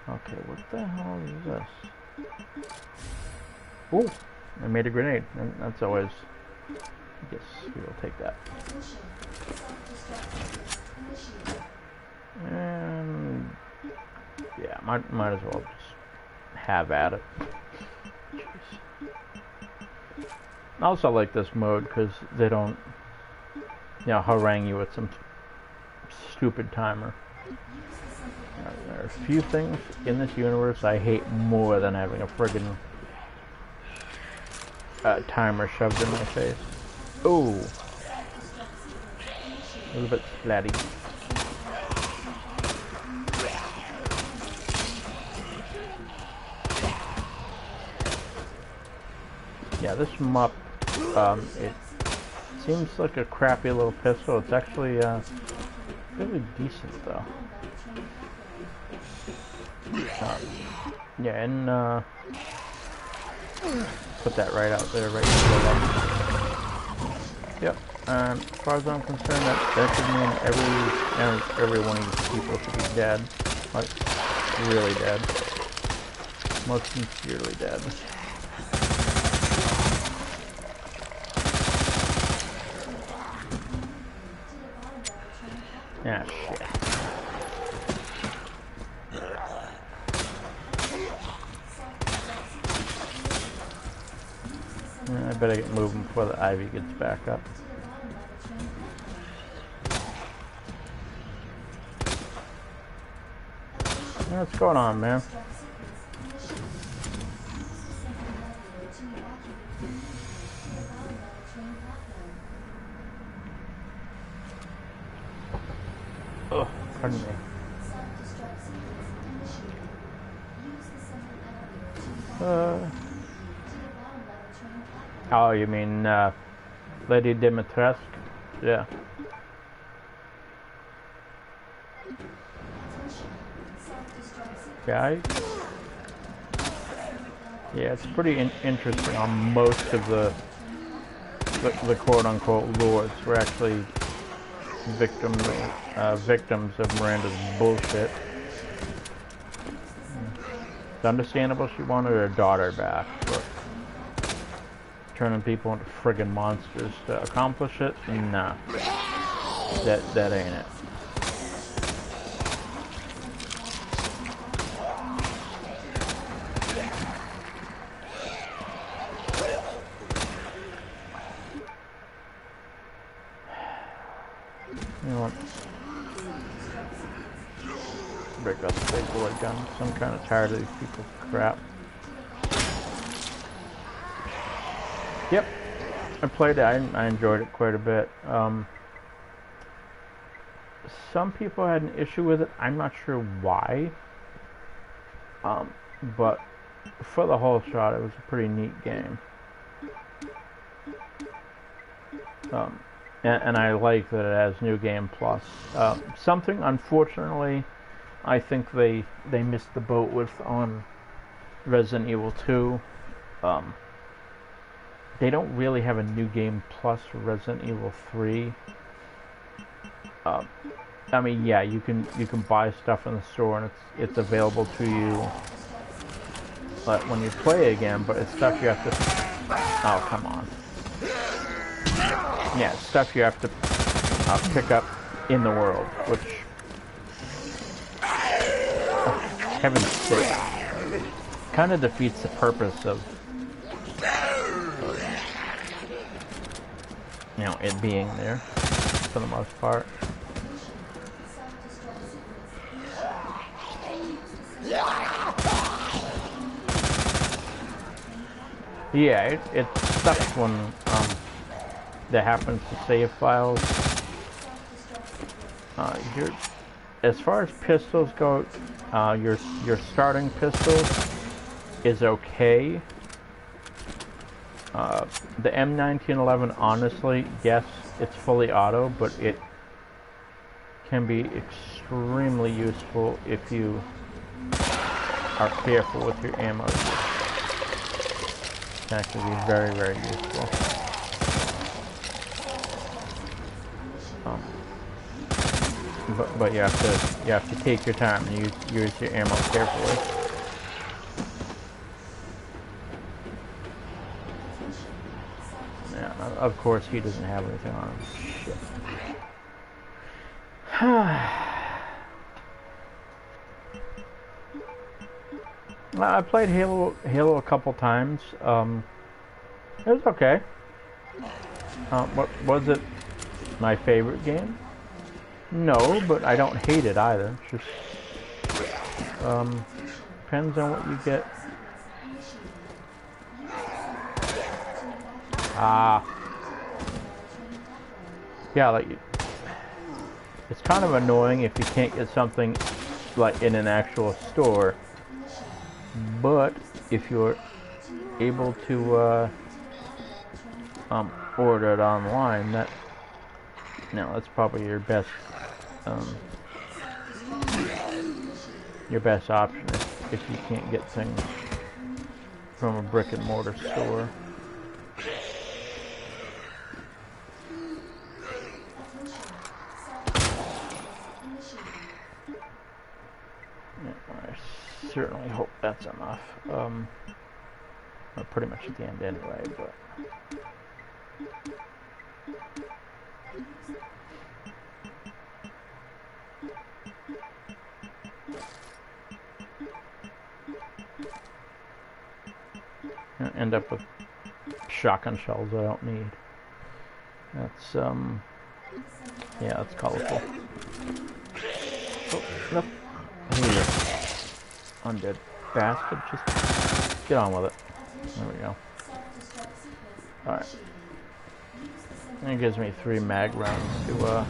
Okay, what the hell is this? Ooh, I made a grenade. And that's always, I guess we'll take that. And yeah, might as well just have at it. Jeez. I also like this mode because they don't, harangue you with some stupid timer. There are a few things in this universe I hate more than having a friggin' timer shoved in my face. Ooh. A little bit splatty. Yeah, this mop, it seems like a crappy little pistol. It's actually really decent though. Yeah, and put that right out there, right in the left. Yep. As far as I'm concerned, that could mean every one of these people should be dead, like really dead, most sincerely dead. Ah, shit. I better get moving before the ivy gets back up. What's going on, man? Oh, pardon me. Oh, you mean Lady Dimitrescu? Yeah. Guys? Yeah, it's pretty interesting on most of the quote-unquote lords were actually victims of Miranda's bullshit. It's understandable she wanted her daughter back, but turning people into friggin' monsters to accomplish it? Nah. That ain't it. You know what? Break out the big boy gun. I'm kind of tired of these people's crap. Yep, I played it. I enjoyed it quite a bit. Some people had an issue with it. I'm not sure why. But for the whole shot, it was a pretty neat game. And I like that it has New Game Plus. Something, unfortunately, I think they missed the boat with on Resident Evil 2. They don't really have a New Game Plus for Resident Evil 3. I mean, yeah, you can buy stuff in the store and it's available to you, but when you play again, but it's stuff you have to. Oh, come on. Yeah, it's stuff you have to pick up in the world, which, heaven's sake, kind of defeats the purpose of, you know, it being there for the most part. Yeah, it sucks when that happens to save files. As far as pistols go, your starting pistol is okay. The M1911, honestly, yes, it's fully auto, but it can be extremely useful if you are careful with your ammo. It can actually be very, very useful. But you have to take your time and use your ammo carefully. Yeah, of course he doesn't have anything on him. Shit. I played Halo a couple times. It was okay. What was it? My favorite game? No, but I don't hate it either. It's just depends on what you get. Yeah, like it's kind of annoying if you can't get something like in an actual store. But if you're able to order it online, that's probably your best option if you can't get things from a brick and mortar store. I certainly hope that's enough. We're pretty much at the end anyway, but. I end up with shotgun shells I don't need. That's, yeah, that's colorful. Oh, no. Here. Undead bastard, just get on with it. There we go. Alright. And it gives me 3 mag rounds to,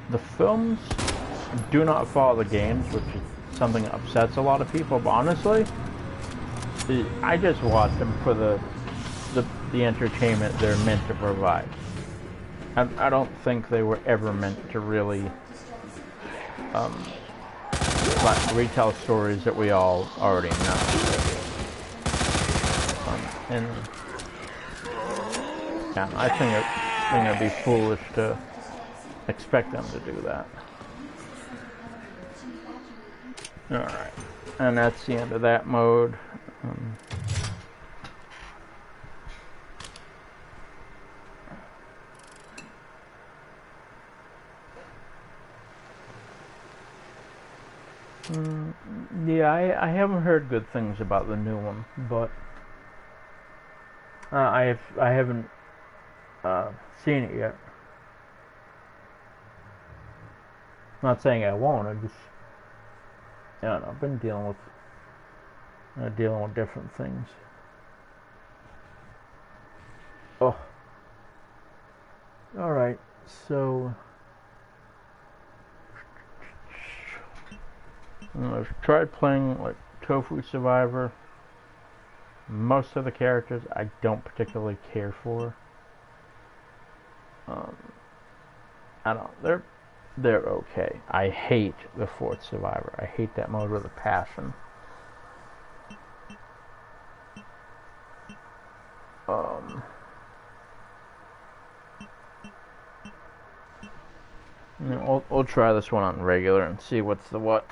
The films do not follow the games, which is something that upsets a lot of people, but honestly, I just watch them for the entertainment they're meant to provide. I don't think they were ever meant to really retell stories that we all already know. And yeah, I think it'd be foolish to expect them to do that. Alright, and that's the end of that mode. Yeah, I haven't heard good things about the new one, but I haven't seen it yet. Not saying I won't. I don't know. I've been dealing with different things. Oh, all right. So I've tried playing like Tofu Survivor. Most of the characters I don't particularly care for. I don't. they're okay. I hate the fourth Survivor. I hate that mode with a passion. We'll try this one on regular and see what's the what.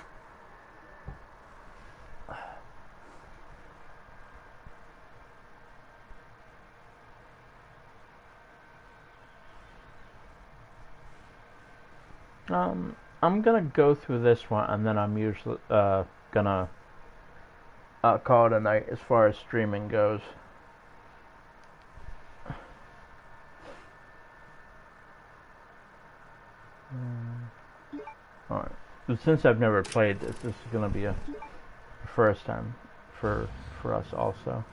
I'm gonna go through this one and then I'm usually gonna call it a night as far as streaming goes. Alright. Since I've never played this, this is gonna be a first time for us also.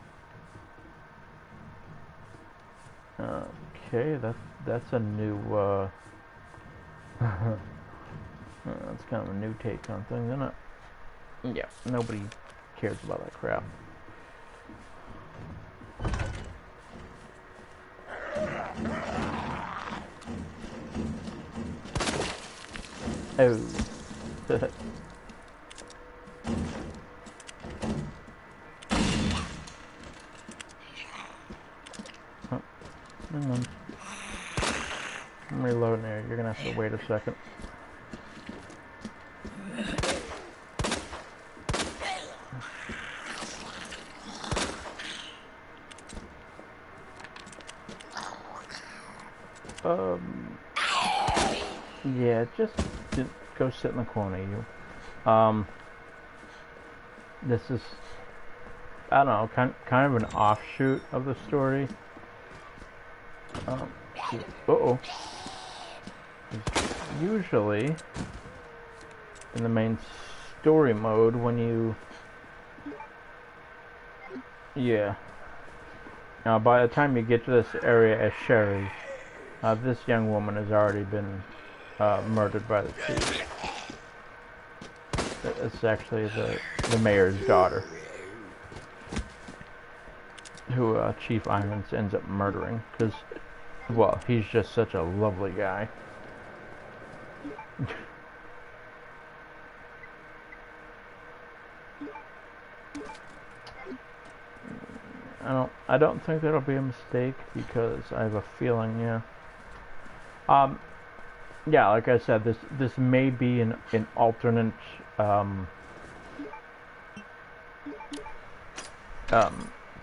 Okay, that's a new that's kind of a new take on things, isn't it? Yeah, nobody cares about that crap. Oh. Oh, hang on. I'm reloading there. You're gonna have to wait a second. Yeah, just go sit in the corner, you. This is, I don't know, kind of an offshoot of the story. Uh-oh. Usually, in the main story mode, when you... Yeah. Now, by the time you get to this area as Sherry, this young woman has already been murdered by the chief. It's actually the mayor's daughter, who Chief Irons ends up murdering, because, well, he's just such a lovely guy. I don't think that'll be a mistake, because I have a feeling, yeah. Yeah, like I said, this may be an alternate to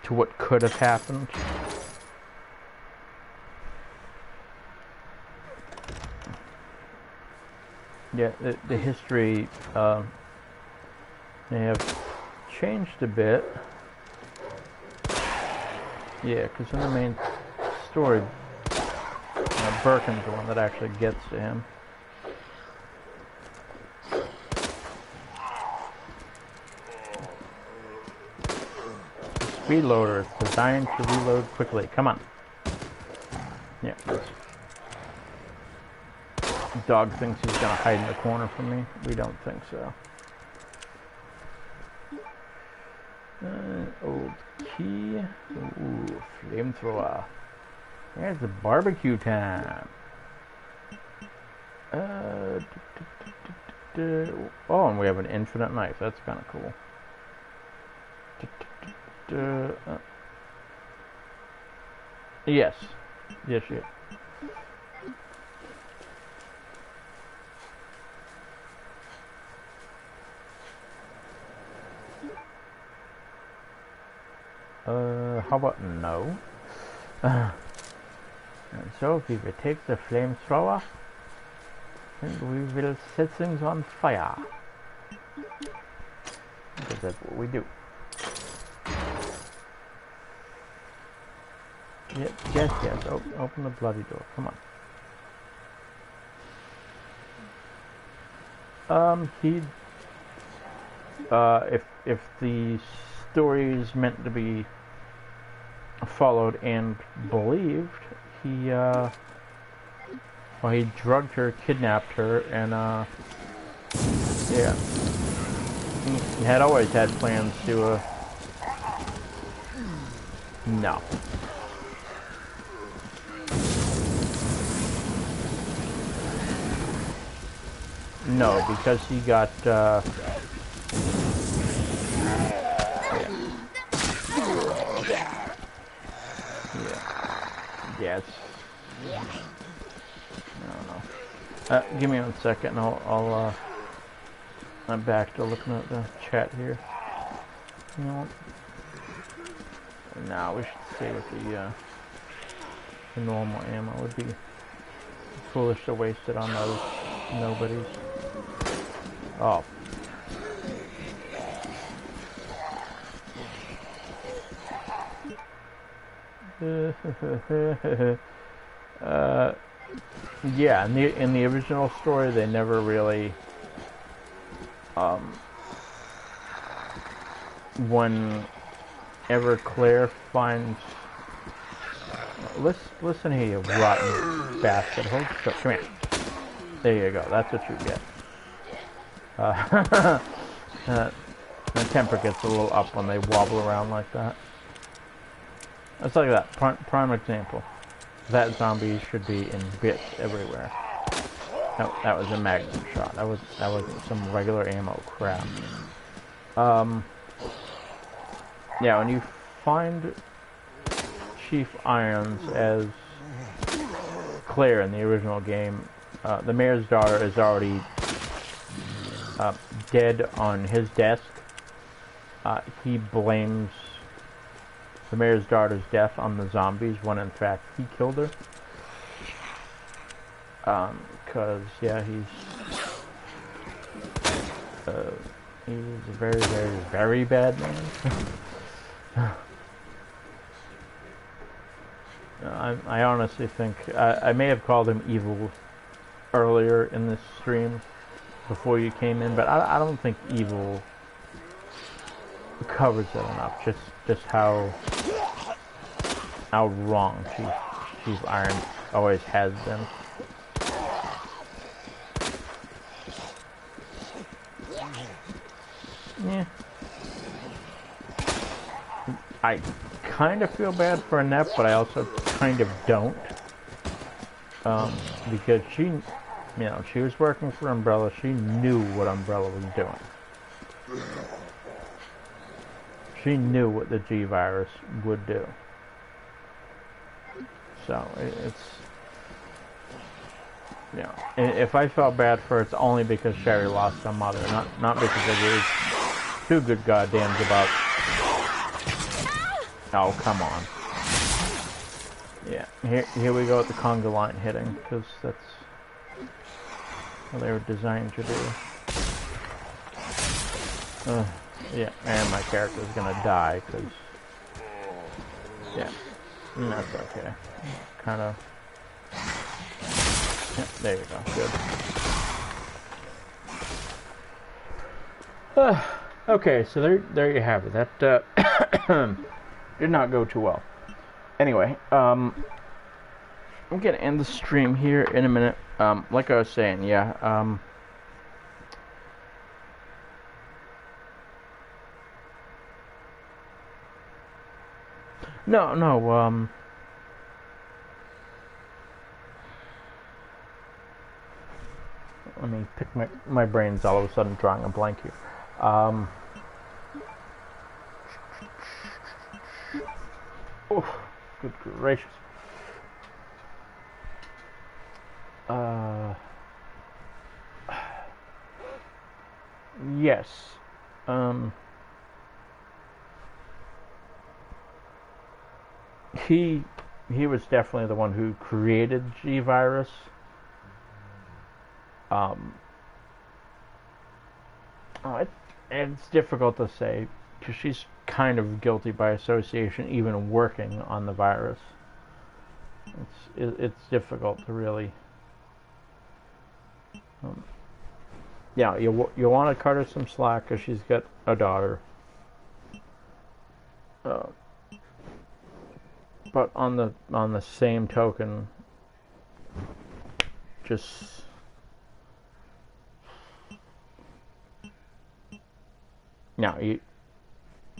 what could have happened. Yeah, the history may have changed a bit. Yeah, because in the main story, Birkin's the one that actually gets to him. Speed loader is designed to reload quickly. Come on. Yeah. This dog thinks he's gonna hide in the corner from me. We don't think so. Old key. Ooh, flamethrower. There's the barbecue time. Oh, and we have an infinite knife. That's kind of cool. Yes. Yes, yes. How about no? And so, if we will take the flamethrower, and we will set things on fire. Because that's what we do. Yes, yes. Open the bloody door. Come on. If the story is meant to be followed and believed, he drugged her, kidnapped her, and yeah, he had always had plans to no. No, because he got, yeah, it's, I don't know. Give me 1 second and I'm back to looking at the chat here. You know what? Now we should stay with the normal ammo. It would be foolish to waste it on those nobodies. Oh. Yeah, in the original story, they never really, whenever Claire finds, listen here, you rotten bastard. Hold still, come here. There you go. That's what you get. My temper gets a little up when they wobble around like that. It's like that. Prime example. That zombie should be in bits everywhere. No, that was a magnum shot. That wasn't some regular ammo crap. Yeah, when you find Chief Irons as Claire in the original game, the mayor's daughter is already dead on his desk. He blames the mayor's daughter's death on the zombies when in fact he killed her. Cause yeah, he's a very, very, very bad man. I honestly think I may have called him evil earlier in this stream before you came in, but I don't think evil covers it enough. Just how wrong Chief Iron always has been. Yeah. I kind of feel bad for Annette, but I also kind of don't. Because she was working for Umbrella. She knew what Umbrella was doing. She knew what the G virus would do. So it's, if I felt bad for her, it's only because Sherry lost her mother, not because I gave two good goddams about. Oh, come on. Yeah, here we go with the conga line hitting, because that's what they were designed to do. Yeah, and my character's gonna die, because, yeah, that's okay. Kind of, yeah, there you go, good. Okay, so there you have it. That did not go too well. Anyway, I'm gonna end the stream here in a minute. Like I was saying, yeah, no, let me pick my brain's all of a sudden drawing a blank here. Oh, good gracious. Yes. He was definitely the one who created G virus. It's difficult to say because she's kind of guilty by association, even working on the virus. It's difficult to really. Yeah, you want to cut her some slack because she's got a daughter. But on the same token, just you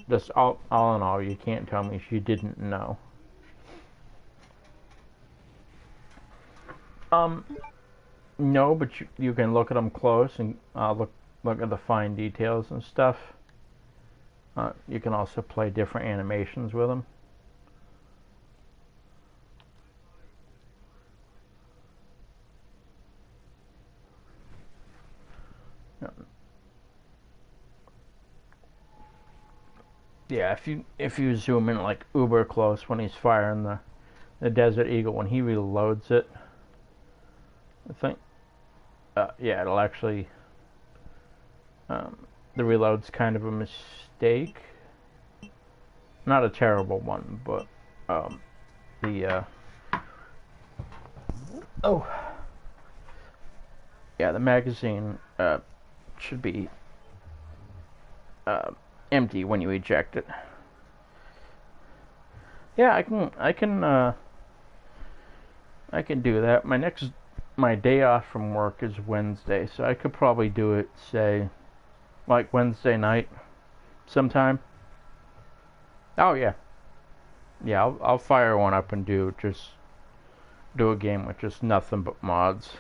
just all in all, you can't tell me she didn't know. No, but you can look at them close and look at the fine details and stuff. You can also play different animations with them. Yeah, if you zoom in like uber close when he's firing the Desert Eagle, when he reloads it, I think, yeah, it'll actually, the reload's kind of a mistake. Not a terrible one, but the oh, yeah, the magazine should be empty when you eject it. Yeah, I can do that. My day off from work is Wednesday, so I could probably do it, say, like Wednesday night sometime. Oh yeah. Yeah, I'll fire one up and do a game with just nothing but mods.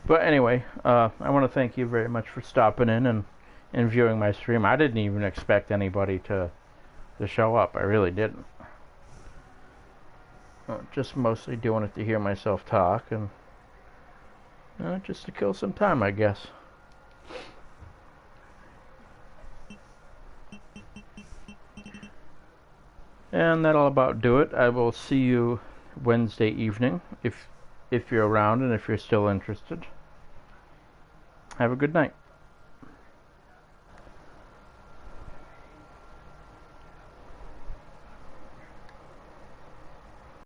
But anyway, I want to thank you very much for stopping in and viewing my stream. I didn't even expect anybody to show up. I really didn't. Just mostly doing it to hear myself talk and just to kill some time, I guess. And that'll about do it. I will see you Wednesday evening if you're around and if you're still interested. Have a good night.